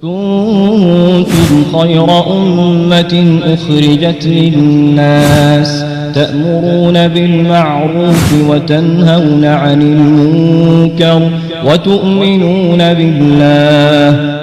كنتم خير أمة أخرجت للناس تأمرون بالمعروف وتنهون عن المنكر وتؤمنون بالله.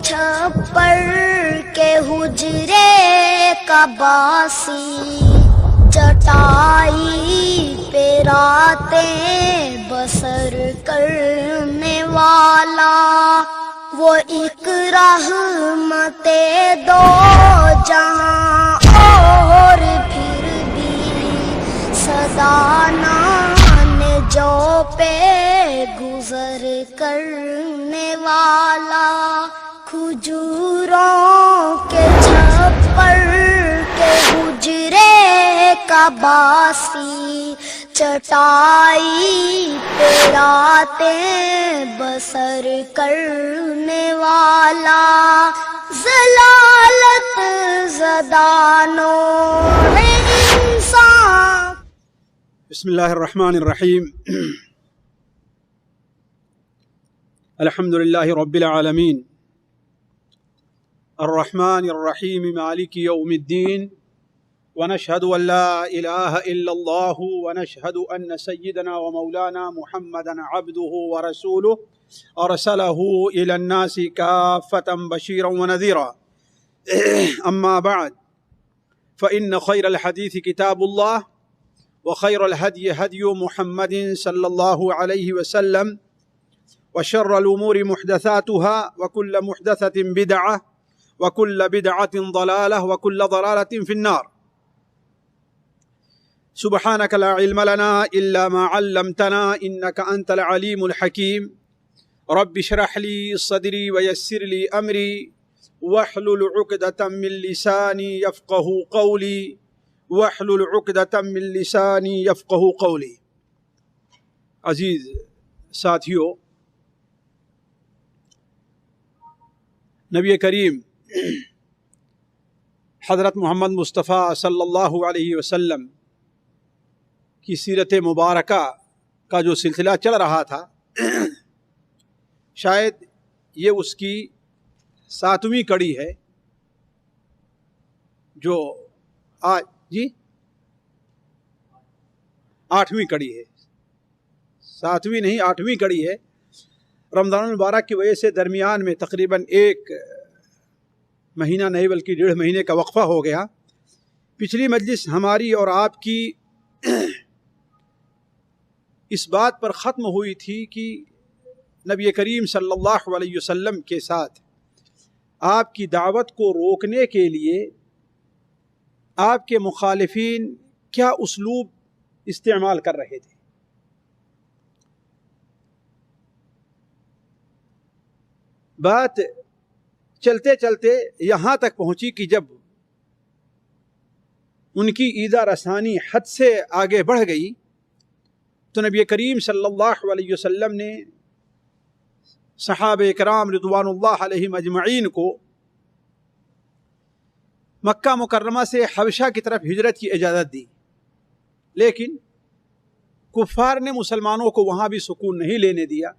چھپر کے حجرے کا باسی چٹائی پہ راتیں بسر کرنے والا وہ ایک رحمت دو جہاں اور پھر بھی سدانان جو پہ گزر کرنے والا کھجوروں کے چھپر کے حجرے کا باسی چٹائی پہ راتیں بسر کرنے والا ضلالت زدانوں انسان. بسم اللہ الرحمن الرحیم. الحمد للہ رب العالمین الرحمن الرحیم مالک یوم الدین ونشهد ان لا الہ الا اللہ ونشهد ان سیدنا ومولانا محمدا عبده ورسوله ارسله الى الناس کافة بشیرا ونذیرا. اما بعد فإن خیر الحدیث کتاب اللہ وخیر الهدی هدی محمد صلی اللہ علیہ وسلم وشر الأمور محدثاتها وكل محدثة بدعة وكل بدعة ضلالة وكل ضلالة في النار. سبحانك لا علم لنا إلا ما علمتنا إنك أنت العليم الحكيم. رب اشرح لي صدري ويسر لي أمري واحلل عقدة من لساني يفقه قولي واحلل عقدة من لساني يفقه قولي. عزیز ساتھیو، نبی کریم حضرت محمد مصطفیٰ صلی اللہ علیہ وسلم کی سیرت مبارکہ کا جو سلسلہ چل رہا تھا، شاید یہ اس کی 7ویں کڑی ہے جو آج 8ویں کڑی ہے. 7ویں نہیں 8ویں کڑی ہے. رمضان المبارک کی وجہ سے درمیان میں تقریباً 1 مہینہ نہیں بلکہ 1.5 مہینے کا وقفہ ہو گیا. پچھلی مجلس ہماری اور آپ کی اس بات پر ختم ہوئی تھی کہ نبی کریم صلی اللہ علیہ وسلم کے ساتھ آپ کی دعوت کو روکنے کے لیے آپ کے مخالفین کیا اسلوب استعمال کر رہے تھے. بات چلتے چلتے یہاں تک پہنچی کہ جب ان کی ایذا رسانی حد سے آگے بڑھ گئی تو نبی کریم صلی اللہ علیہ وسلم نے صحابہ کرام رضوان اللہ علیہم اجمعین کو مکہ مکرمہ سے حبشہ کی طرف ہجرت کی اجازت دی، لیکن کفار نے مسلمانوں کو وہاں بھی سکون نہیں لینے دیا.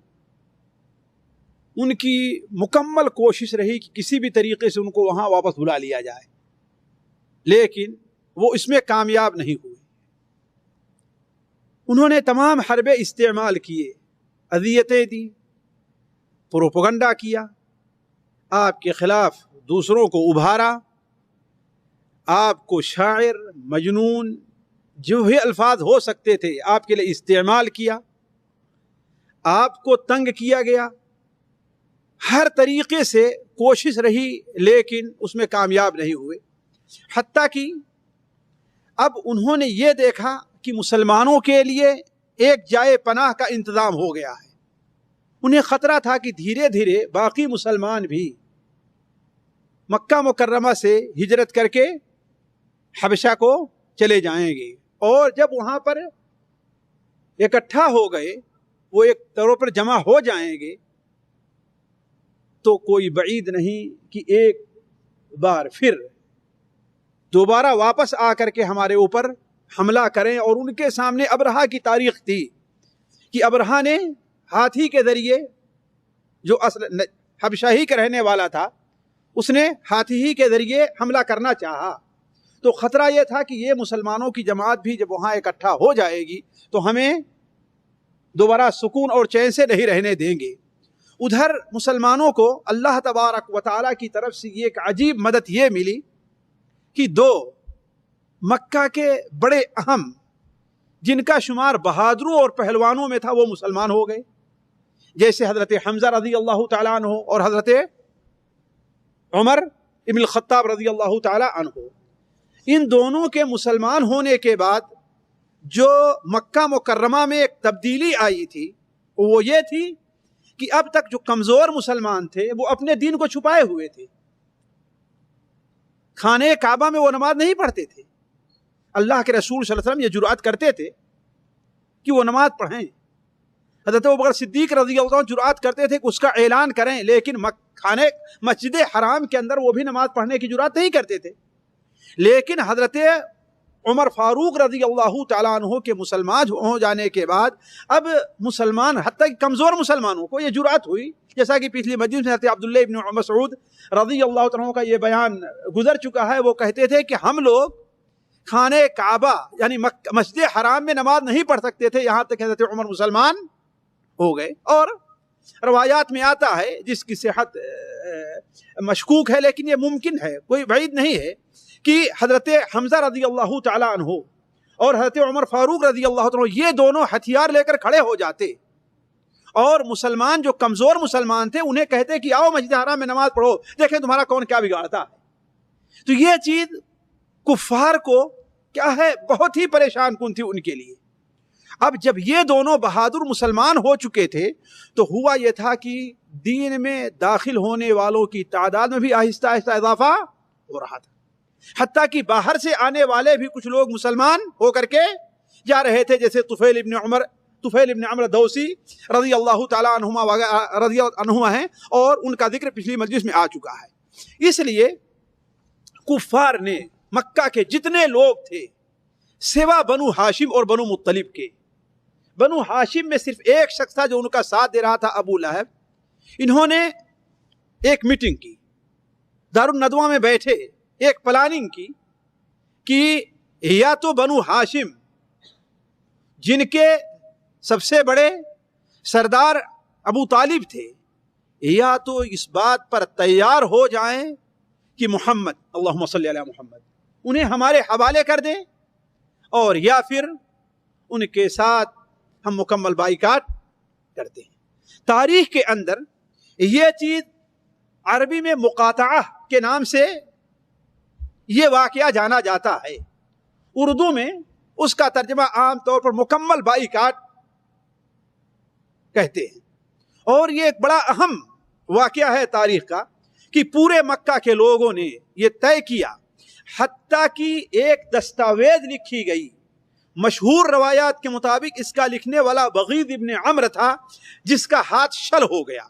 ان کی مکمل کوشش رہی کہ کسی بھی طریقے سے ان کو وہاں واپس بلا لیا جائے، لیکن وہ اس میں کامیاب نہیں ہوئے. انہوں نے تمام حربے استعمال کیے، اذیتیں دی، پروپیگنڈا کیا، آپ کے خلاف دوسروں کو ابھارا، آپ کو شاعر، مجنون، جو بھی الفاظ ہو سکتے تھے آپ کے لیے استعمال کیا، آپ کو تنگ کیا گیا، ہر طریقے سے کوشش رہی لیکن اس میں کامیاب نہیں ہوئے. حتیٰ کہ اب انہوں نے یہ دیکھا کہ مسلمانوں کے لیے ایک جائے پناہ کا انتظام ہو گیا ہے. انہیں خطرہ تھا کہ دھیرے دھیرے باقی مسلمان بھی مکہ مکرمہ سے ہجرت کر کے حبشہ کو چلے جائیں گے، اور جب وہاں پر اکٹھا ہو گئے، وہ ایک طور پر جمع ہو جائیں گے، تو کوئی بعید نہیں کہ ایک بار پھر دوبارہ واپس آ کر کے ہمارے اوپر حملہ کریں. اور ان کے سامنے ابرہا کی تاریخ تھی کہ ابرہا نے ہاتھی کے ذریعے، جو اصل حبشہ ہی کا رہنے والا تھا، اس نے ہاتھی ہی کے ذریعے حملہ کرنا چاہا. تو خطرہ یہ تھا کہ یہ مسلمانوں کی جماعت بھی جب وہاں اکٹھا ہو جائے گی تو ہمیں دوبارہ سکون اور چین سے نہیں رہنے دیں گے. ادھر مسلمانوں کو اللہ تبارک و تعالیٰ کی طرف سے یہ ایک عجیب مدد یہ ملی کہ دو مکہ کے بڑے اہم، جن کا شمار بہادروں اور پہلوانوں میں تھا، وہ مسلمان ہو گئے، جیسے حضرت حمزہ رضی اللہ تعالیٰ عنہ اور حضرت عمر ابن الخطاب رضی اللہ تعالیٰ عنہ. ان دونوں کے مسلمان ہونے کے بعد جو مکہ مکرمہ میں ایک تبدیلی آئی تھی وہ یہ تھی کہ اب تک جو کمزور مسلمان تھے وہ اپنے دین کو چھپائے ہوئے تھے. خانہ کعبہ میں وہ نماز نہیں پڑھتے تھے. اللہ کے رسول صلی اللہ علیہ وسلم یہ جرأت کرتے تھے کہ وہ نماز پڑھیں. حضرت ابوبکر صدیق رضی اللہ عنہ جرأت کرتے تھے کہ اس کا اعلان کریں، لیکن خانہ مسجد حرام کے اندر وہ بھی نماز پڑھنے کی جرأت نہیں کرتے تھے. لیکن حضرت عمر فاروق رضی اللہ تعالیٰ عنہ کے مسلمان ہو جانے کے بعد اب مسلمان، حتیٰ کہ کمزور مسلمانوں کو یہ جرأت ہوئی، جیسا کہ پچھلی مجلس میں حضرت عبداللہ ابن مسعود رضی اللہ تعالیٰ عنہ کا یہ بیان گزر چکا ہے. وہ کہتے تھے کہ ہم لوگ خانہ کعبہ یعنی مسجد حرام میں نماز نہیں پڑھ سکتے تھے، یہاں تک حضرت عمر مسلمان ہو گئے. اور روایات میں آتا ہے، جس کی صحت مشکوک ہے لیکن یہ ممکن ہے، کوئی بعید نہیں ہے، کہ حضرت حمزہ رضی اللہ تعالیٰ عنہ اور حضرت عمر فاروق رضی اللہ تعالیٰ عنہ یہ دونوں ہتھیار لے کر کھڑے ہو جاتے اور مسلمان جو کمزور مسلمان تھے انہیں کہتے کہ آؤ مسجد حرام میں نماز پڑھو، دیکھیں تمہارا کون کیا بگاڑتا ہے. تو یہ چیز کفار کو کیا ہے بہت ہی پریشان کن تھی ان کے لیے. اب جب یہ دونوں بہادر مسلمان ہو چکے تھے تو ہوا یہ تھا کہ دین میں داخل ہونے والوں کی تعداد میں بھی آہستہ آہستہ اضافہ ہو رہا تھا، حتیٰ کہ باہر سے آنے والے بھی کچھ لوگ مسلمان ہو کر کے جا رہے تھے، جیسے طفیل ابن عمر دوسی رضی اللہ تعالیٰ عنہما ہیں، اور ان کا ذکر پچھلی مجلس میں آ چکا ہے. اس لیے کفار نے مکہ کے جتنے لوگ تھے سوا بنو ہاشم اور بنو مطلب کے، بنو ہاشم میں صرف ایک شخص تھا جو ان کا ساتھ دے رہا تھا، ابو لہب. انہوں نے ایک میٹنگ کی، دارالندوہ میں بیٹھے، ایک پلاننگ کی کہ یا تو بنو ہاشم جن کے سب سے بڑے سردار ابو طالب تھے، یا تو اس بات پر تیار ہو جائیں کہ محمد اللہم صلی علی محمد انہیں ہمارے حوالے کر دیں، اور یا پھر ان کے ساتھ ہم مکمل بائیکاٹ کرتے ہیں. تاریخ کے اندر یہ چیز عربی میں مقاطعہ کے نام سے یہ واقعہ جانا جاتا ہے، اردو میں اس کا ترجمہ عام طور پر مکمل بائیکاٹ کہتے ہیں. اور یہ ایک بڑا اہم واقعہ ہے تاریخ کا کہ پورے مکہ کے لوگوں نے یہ طے کیا، حتیٰ کہ ایک دستاویز لکھی گئی. مشہور روایات کے مطابق اس کا لکھنے والا بغید ابن عمرو تھا، جس کا ہاتھ شل ہو گیا.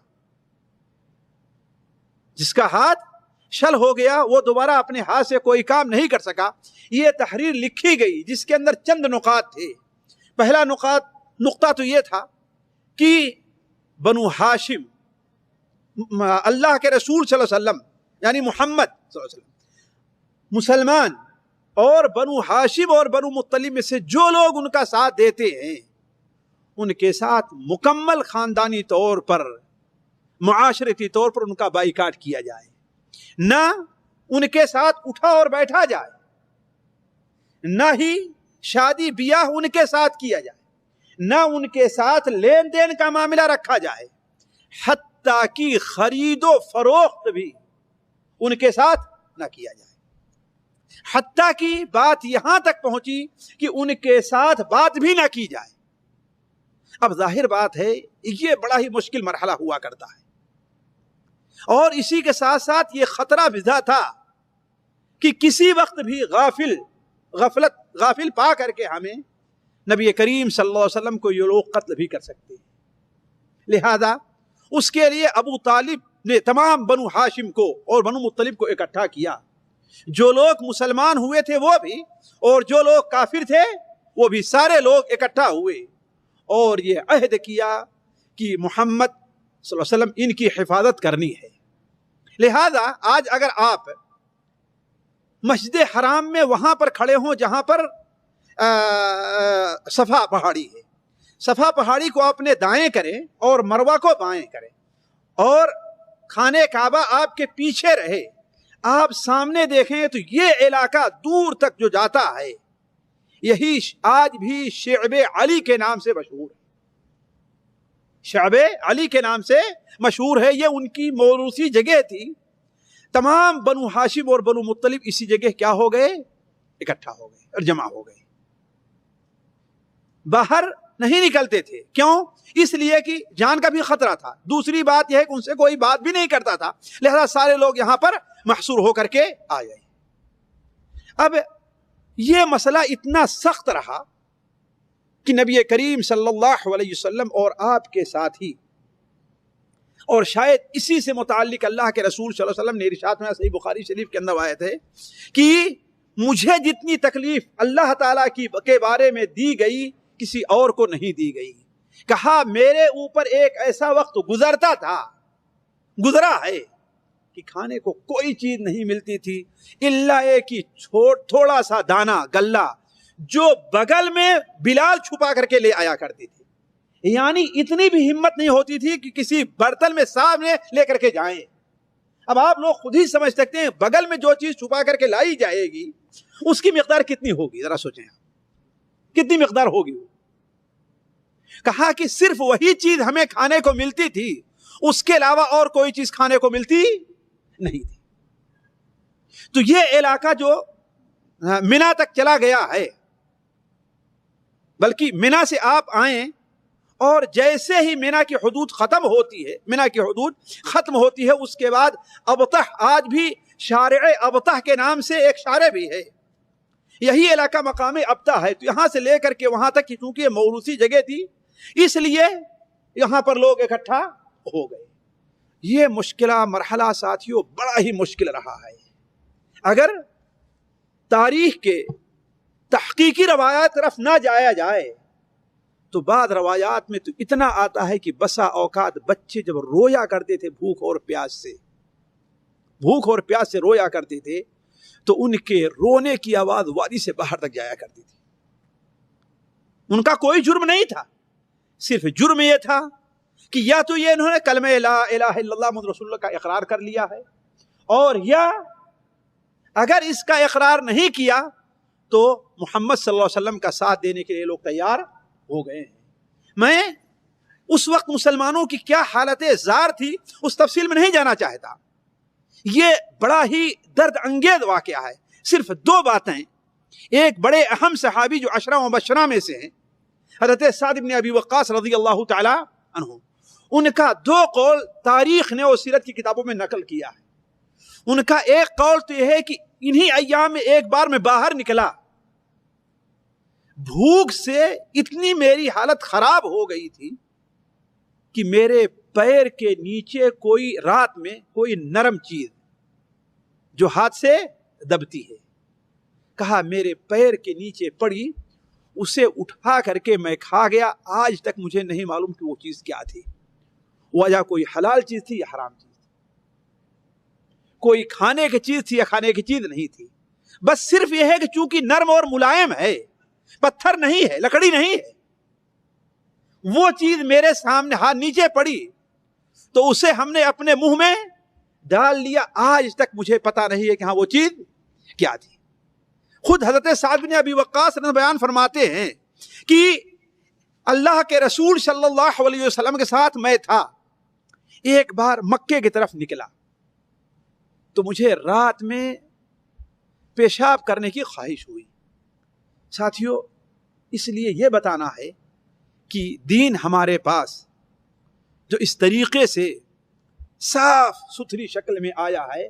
جس کا ہاتھ شل ہو گیا وہ دوبارہ اپنے ہاتھ سے کوئی کام نہیں کر سکا. یہ تحریر لکھی گئی جس کے اندر چند نقاط تھے. پہلا نقطہ تو یہ تھا کہ بنو ہاشم اللہ کے رسول صلی اللہ علیہ وسلم یعنی محمد صلی اللہ علیہ وسلم مسلمان اور بنو ہاشم اور بنو مطلب میں سے جو لوگ ان کا ساتھ دیتے ہیں ان کے ساتھ مکمل خاندانی طور پر معاشرتی طور پر ان کا بائیکاٹ کیا جائے، نہ ان کے ساتھ اٹھا اور بیٹھا جائے، نہ ہی شادی بیاہ ان کے ساتھ کیا جائے، نہ ان کے ساتھ لین دین کا معاملہ رکھا جائے، حتیٰ کہ خرید و فروخت بھی ان کے ساتھ نہ کیا جائے، حتیٰ کہ بات یہاں تک پہنچی کہ ان کے ساتھ بات بھی نہ کی جائے۔ اب ظاہر بات ہے یہ بڑا ہی مشکل مرحلہ ہوا کرتا ہے، اور اسی کے ساتھ ساتھ یہ خطرہ بزا تھا کہ کسی وقت بھی غافل پا کر کے ہمیں نبی کریم صلی اللہ علیہ وسلم کو یہ لوگ قتل بھی کر سکتے ہیں۔ لہذا اس کے لیے ابو طالب نے تمام بنو ہاشم کو اور بنو مطلب کو اکٹھا کیا، جو لوگ مسلمان ہوئے تھے وہ بھی اور جو لوگ کافر تھے وہ بھی، سارے لوگ اکٹھا ہوئے اور یہ عہد کیا کہ محمد صلی اللہ علیہ وسلم ان کی حفاظت کرنی ہے۔ لہذا آج اگر آپ مسجد حرام میں وہاں پر کھڑے ہوں جہاں پر صفا پہاڑی ہے، صفا پہاڑی کو اپنے دائیں کریں اور مروہ کو بائیں کریں، اور خانہ کعبہ آپ کے پیچھے رہے، آپ سامنے دیکھیں تو یہ علاقہ دور تک جو جاتا ہے یہی آج بھی شعب علی کے نام سے مشہور ہے، شعب علی کے نام سے مشہور ہے۔ یہ ان کی موروثی جگہ تھی۔ تمام بنو ہاشم اور بنو مطلب اسی جگہ کیا ہو گئے؟ اکٹھا ہو گئے اور جمع ہو گئے، باہر نہیں نکلتے تھے۔ کیوں؟ اس لیے کہ جان کا بھی خطرہ تھا، دوسری بات یہ ہے کہ ان سے کوئی بات بھی نہیں کرتا تھا، لہذا سارے لوگ یہاں پر محصور ہو کر کے آ گئے۔ اب یہ مسئلہ اتنا سخت رہا کہ نبی کریم صلی اللہ علیہ وسلم اور آپ کے ساتھی، اور شاید اسی سے متعلق اللہ کے رسول صلی اللہ علیہ وسلم نے ارشاد میں صحیح بخاری شریف کے اندر آیت ہے کہ مجھے جتنی تکلیف اللہ تعالیٰ کے بارے میں دی گئی کسی اور کو نہیں دی گئی۔ کہا میرے اوپر ایک ایسا وقت گزرا ہے کہ کھانے کو کوئی چیز نہیں ملتی تھی الا ایک ہی تھوڑا سا دانا غلہ جو بغل میں بلال چھپا کر کے لے آیا کرتی تھی، یعنی اتنی بھی ہمت نہیں ہوتی تھی کہ کسی برتن میں سامنے لے کر کے جائیں۔ اب آپ لوگ خود ہی سمجھ سکتے ہیں بغل میں جو چیز چھپا کر کے لائی جائے گی اس کی مقدار کتنی ہوگی، ذرا سوچیں کتنی مقدار ہوگی۔ کہا کہ صرف وہی چیز ہمیں کھانے کو ملتی تھی، اس کے علاوہ اور کوئی چیز کھانے کو ملتی نہیں تھی۔ تو یہ علاقہ جو منا تک چلا گیا ہے، بلکہ منا سے آپ آئیں اور جیسے ہی منا کی حدود ختم ہوتی ہے، اس کے بعد ابطح، آج بھی شارع ابطح کے نام سے ایک شارع بھی ہے، یہی علاقہ مقام ابطح ہے۔ تو یہاں سے لے کر کے وہاں تک چونکہ یہ موروثی جگہ تھی اس لیے یہاں پر لوگ اکٹھا ہو گئے۔ یہ مشکلہ مرحلہ ساتھیوں بڑا ہی مشکل رہا ہے۔ اگر تاریخ کے تحقیقی روایات طرف نہ جایا جائے تو بعض روایات میں تو اتنا آتا ہے کہ بسا اوقات بچے جب رویا کرتے تھے بھوک اور پیاس سے رویا کرتے تھے تو ان کے رونے کی آواز وادی سے باہر تک جایا کرتی تھی۔ ان کا کوئی جرم نہیں تھا، صرف جرم یہ تھا کہ یا تو یہ انہوں نے کلمہ لا الہ الا اللہ محمد رسول اللہ کا اقرار کر لیا ہے، اور یا اگر اس کا اقرار نہیں کیا تو محمد صلی اللہ علیہ وسلم کا ساتھ دینے کے لیے لوگ تیار ہو گئے ہیں۔ میں اس وقت مسلمانوں کی کیا حالت زار تھی اس تفصیل میں نہیں جانا چاہتا، یہ بڑا ہی درد انگیز واقعہ ہے۔ صرف دو باتیں، ایک بڑے اہم صحابی جو عشرہ مبشرہ میں سے ہیں، حضرت سعد بن ابی وقاص رضی اللہ تعالی عنہ، ان کا دو قول تاریخ نے اور سیرت کی کتابوں میں نقل کیا ہے۔ ان کا ایک قول تو یہ ہے کہ انہی ایام میں ایک بار میں باہر نکلا، بھوک سے اتنی میری حالت خراب ہو گئی تھی کہ میرے پیر کے نیچے کوئی رات میں کوئی نرم چیز جو ہاتھ سے دبتی ہے، کہا میرے پیر کے نیچے پڑی، اسے اٹھا کر کے میں کھا گیا، آج تک مجھے نہیں معلوم کہ وہ چیز کیا تھی، وجہ کوئی حلال چیز تھی یا حرام چیز تھی، کوئی کھانے کی چیز تھی یا کھانے کی چیز نہیں تھی۔ بس صرف یہ ہے کہ چونکہ نرم اور ملائم ہے، پتھر نہیں ہے، لکڑی نہیں ہے، وہ چیز میرے سامنے ہاتھ نیچے پڑی تو اسے ہم نے اپنے منہ میں ڈال لیا. آج تک مجھے پتا نہیں ہے کہ ہاں وہ چیز کیا تھی. خود حضرت سعد بن ابی وقاص بیان فرماتے ہیں کہ اللہ کے رسول صلی اللہ علیہ وسلم کے ساتھ میں تھا. ایک بار مکے کی طرف نکلا تو مجھے رات میں پیشاب کرنے کی خواہش ہوئی. ساتھیو، اس لیے یہ بتانا ہے کہ دین ہمارے پاس جو اس طریقے سے صاف ستھری شکل میں آیا ہے،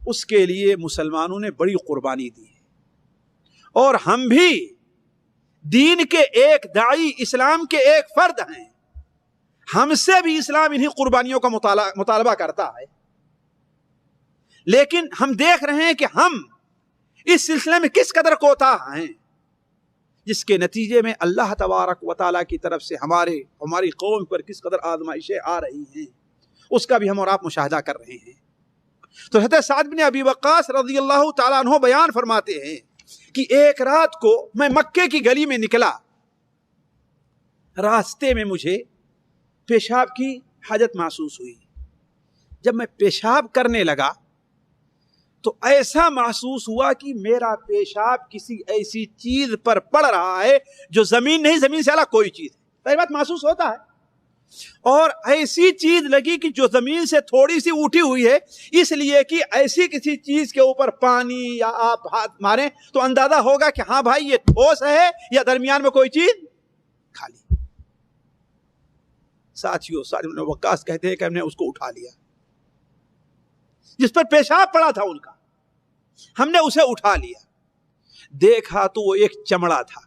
اس کے لیے مسلمانوں نے بڑی قربانی دی ہے. اور ہم بھی دین کے ایک داعی، اسلام کے ایک فرد ہیں. ہم سے بھی اسلام انہی قربانیوں کا مطالبہ کرتا ہے. لیکن ہم دیکھ رہے ہیں کہ ہم اس سلسلے میں کس قدر کوتاہ ہیں، جس کے نتیجے میں اللہ تبارک و تعالیٰ کی طرف سے ہماری قوم پر کس قدر آزمائشیں آ رہی ہیں، اس کا بھی ہم اور آپ مشاہدہ کر رہے ہیں. تو حضرت سعد بن ابی وقاص رضی اللہ تعالیٰ عنہ بیان فرماتے ہیں کہ ایک رات کو میں مکے کی گلی میں نکلا. راستے میں مجھے پیشاب کی حاجت محسوس ہوئی. جب میں پیشاب کرنے لگا تو ایسا محسوس ہوا کہ میرا پیشاب کسی ایسی چیز پر پڑ رہا ہے جو زمین نہیں، زمین سے الگ کوئی چیز ہے. پہلی بات محسوس ہوتا ہے. اور ایسی چیز لگی کہ جو زمین سے تھوڑی سی اٹھی ہوئی ہے، اس لیے کہ ایسی کسی چیز کے اوپر پانی یا آپ ہاتھ ماریں تو اندازہ ہوگا کہ ہاں بھائی یہ ٹھوس ہے یا درمیان میں کوئی چیز خالی. ساتھیوں، سعد بن وقاص کہتے ہیں کہ ہم نے اس کو اٹھا لیا، جس پر پیشاب پڑا تھا ان کا، ہم نے اسے اٹھا لیا. دیکھا تو وہ ایک چمڑا تھا.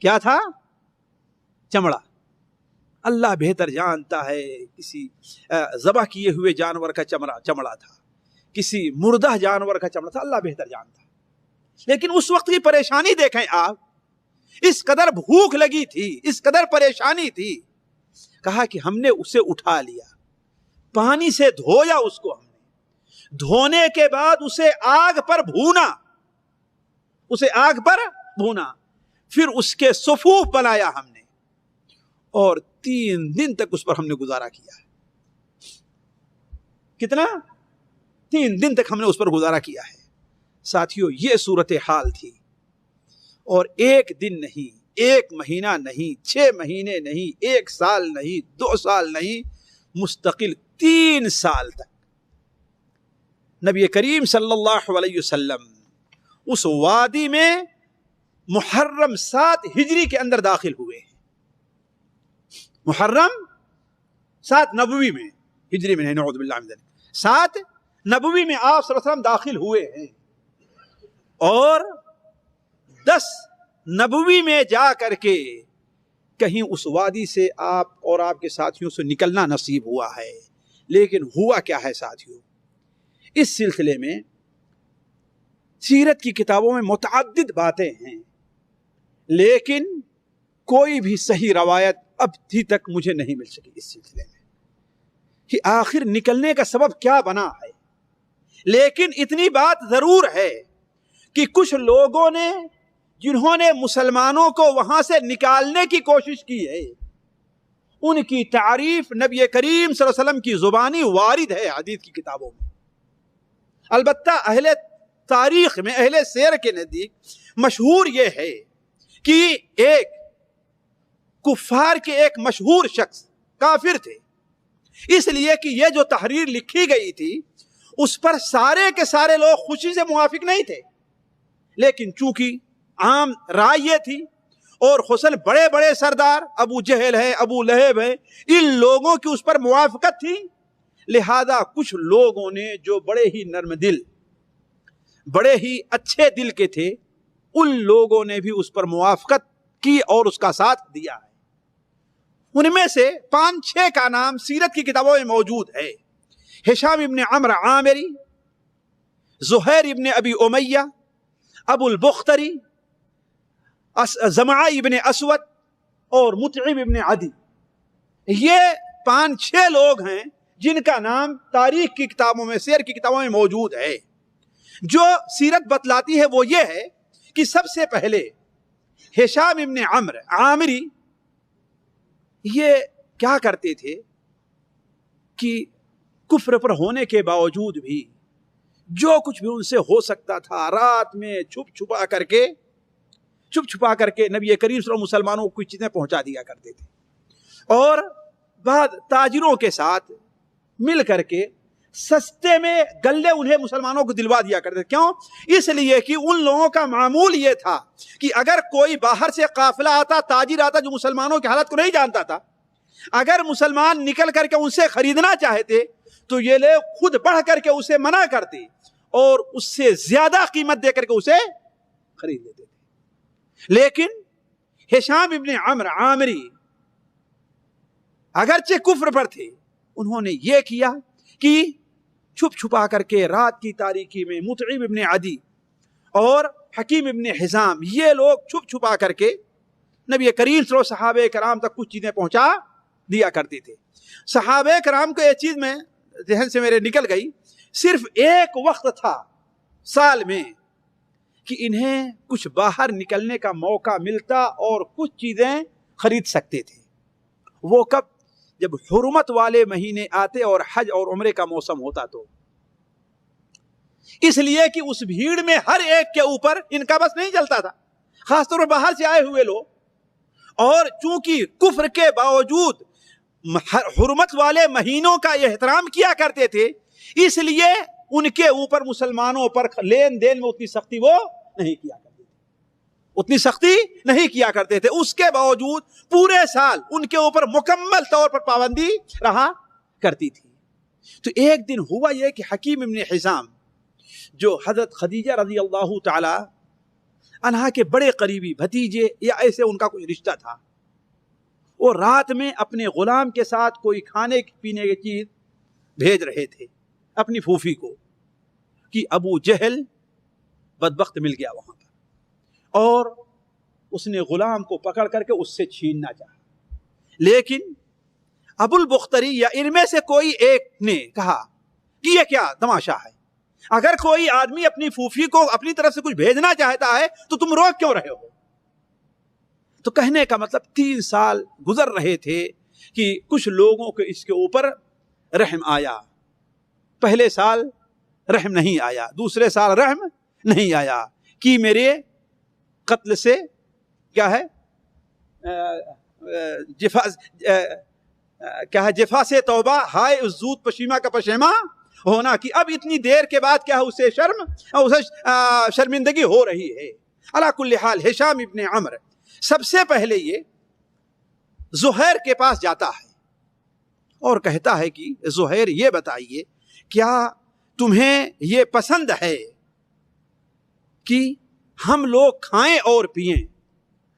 کیا تھا؟ چمڑا. اللہ بہتر جانتا ہے، کسی ذبح کیے ہوئے جانور کا چمڑا تھا، کسی مردہ جانور کا چمڑا تھا، اللہ بہتر جانتا. لیکن اس وقت کی پریشانی دیکھیں آپ، اس قدر بھوک لگی تھی، اس قدر پریشانی تھی. کہا کہ ہم نے اسے اٹھا لیا، پانی سے دھویا اس کو. ہم نے دھونے کے بعد اسے آگ پر بھونا، پھر اس کے صفوف بنایا ہم نے، اور 3 دن تک اس پر ہم نے گزارا کیا. کتنا؟ 3 دن تک ہم نے اس پر گزارا کیا ہے. ساتھیوں، یہ صورتحال تھی. اور 1 دن نہیں، 1 مہینہ نہیں، 6 مہینے نہیں، 1 سال نہیں، 2 سال نہیں، مستقل 3 سال تک نبی کریم صلی اللہ علیہ وسلم اس وادی میں محرم 7 ہجری کے اندر داخل ہوئے ہیں. محرم 7 نبوی میں، ہجری میں نہیں، نعوذ باللہ من ذلک، 7 نبوی میں آپ صلی اللہ علیہ وسلم داخل ہوئے ہیں. اور 10 نبوی میں جا کر کے کہیں اس وادی سے آپ اور آپ کے ساتھیوں سے نکلنا نصیب ہوا ہے. لیکن ہوا کیا ہے ساتھیوں؟ اس سلسلے میں سیرت کی کتابوں میں متعدد باتیں ہیں، لیکن کوئی بھی صحیح روایت اب تک مجھے نہیں مل سکی اس سلسلے میں کہ آخر نکلنے کا سبب کیا بنا ہے. لیکن اتنی بات ضرور ہے کہ کچھ لوگوں نے، جنہوں نے مسلمانوں کو وہاں سے نکالنے کی کوشش کی ہے، ان کی تعریف نبی کریم صلی اللہ علیہ وسلم کی زبانی وارد ہے حدیث کی کتابوں میں. البتہ اہل تاریخ میں، اہل سیر کے نزدیک مشہور یہ ہے کہ ایک کفار کے ایک مشہور شخص کافر تھے، اس لیے کہ یہ جو تحریر لکھی گئی تھی اس پر سارے کے سارے لوگ خوشی سے موافق نہیں تھے. لیکن چونکہ عام رائے یہ تھی، اور خصوصاً بڑے بڑے سردار ابو جہل ہے، ابو لہب ہے، ان لوگوں کی اس پر موافقت تھی، لہذا کچھ لوگوں نے جو بڑے ہی نرم دل، بڑے ہی اچھے دل کے تھے، ان لوگوں نے بھی اس پر موافقت کی اور اس کا ساتھ دیا ہے. ان میں سے 5-6 کا نام سیرت کی کتابوں میں موجود ہے. ہشام ابن عمرو عامری، زہیر ابن ابی امیہ، ابو البختری، زمعہ ابن اسود اور مطعم ابن عدی. یہ 5-6 لوگ ہیں جن کا نام تاریخ کی کتابوں میں، سیر کی کتابوں میں موجود ہے. جو سیرت بتلاتی ہے وہ یہ ہے کہ سب سے پہلے ہشام ابن عمرو عامری یہ کیا کرتے تھے کہ کفر پر ہونے کے باوجود بھی جو کچھ بھی ان سے ہو سکتا تھا رات میں چھپ چھپا کر کے نبی کریم صلی اللہ علیہ وسلم مسلمانوں کو کچھ چیزیں پہنچا دیا کرتے تھے، اور بعد تاجروں کے ساتھ مل کر کے سستے میں گلے انہیں مسلمانوں کو دلوا دیا کرتے تھے۔ کیوں؟ اس لیے کہ ان لوگوں کا معمول یہ تھا کہ اگر کوئی باہر سے قافلہ آتا، تاجر آتا جو مسلمانوں کی حالت کو نہیں جانتا تھا، اگر مسلمان نکل کر کے ان سے خریدنا چاہتے تو یہ لوگ خود بڑھ کر کے اسے منع کرتے اور اس سے زیادہ قیمت دے کر کے اسے خرید لیتے تھے۔ لیکن ہشام ابن عمرو عامری اگرچہ کفر پر تھے، انہوں نے یہ کیا کہ چھپ چھپا کر کے رات کی تاریکی میں مطعم ابن عدی اور حکیم ابن حزام یہ لوگ چھپ چھپا کر کے نبی کریم صلی اللہ علیہ وسلم صحابہ کرام تک کچھ چیزیں پہنچا دیا کرتے تھے۔ صحابہ کرام کو یہ چیز میں ذہن سے میرے نکل گئی، صرف ایک وقت تھا سال میں کہ انہیں کچھ باہر نکلنے کا موقع ملتا اور کچھ چیزیں خرید سکتے تھے۔ وہ کب؟ جب حرمت والے مہینے آتے اور حج اور عمرے کا موسم ہوتا تو، اس لیے کہ اس بھیڑ میں ہر ایک کے اوپر ان کا بس نہیں چلتا تھا، خاص طور پر باہر سے آئے ہوئے لوگ، اور چونکہ کفر کے باوجود حرمت والے مہینوں کا احترام کیا کرتے تھے، اس لیے ان کے اوپر مسلمانوں پر لین دین میں اتنی سختی نہیں کیا کرتے تھے۔ اس کے باوجود پورے سال ان کے اوپر مکمل طور پر پابندی رہا کرتی تھی۔ تو ایک دن ہوا یہ کہ حکیم ابن حزام جو حضرت خدیجہ رضی اللہ تعالی عنہا کے بڑے قریبی بھتیجے یا ایسے ان کا کوئی رشتہ تھا، وہ رات میں اپنے غلام کے ساتھ کوئی کھانے پینے کی چیز بھیج رہے تھے اپنی پھوپھی کو کہ ابو جہل بدبخت مل گیا وہاں پر، اور اس نے غلام کو پکڑ کر کے اس سے چھیننا چاہا، لیکن ابو البختری یا ان میں سے کوئی ایک نے کہا کہ یہ کیا تماشا ہے، اگر کوئی آدمی اپنی پھوپھی کو اپنی طرف سے کچھ بھیجنا چاہتا ہے تو تم روک کیوں رہے ہو؟ تو کہنے کا مطلب 3 سال گزر رہے تھے کہ کچھ لوگوں کے اس کے اوپر رحم آیا، پہلے سال رحم نہیں آیا، دوسرے سال رحم نہیں آیا کہ میرے قتل سے کیا ہے جفا سے توبہ، ہائے اس زود پشیمہ کا پشیمہ ہونا، کہ اب اتنی دیر کے بعد کیا اسے شرمندگی ہو رہی ہے۔ علی کل حال ہشام ابن عمرو سب سے پہلے یہ زہیر کے پاس جاتا ہے اور کہتا ہے کہ زہیر یہ بتائیے کیا تمہیں یہ پسند ہے کہ ہم لوگ کھائیں اور پئیں،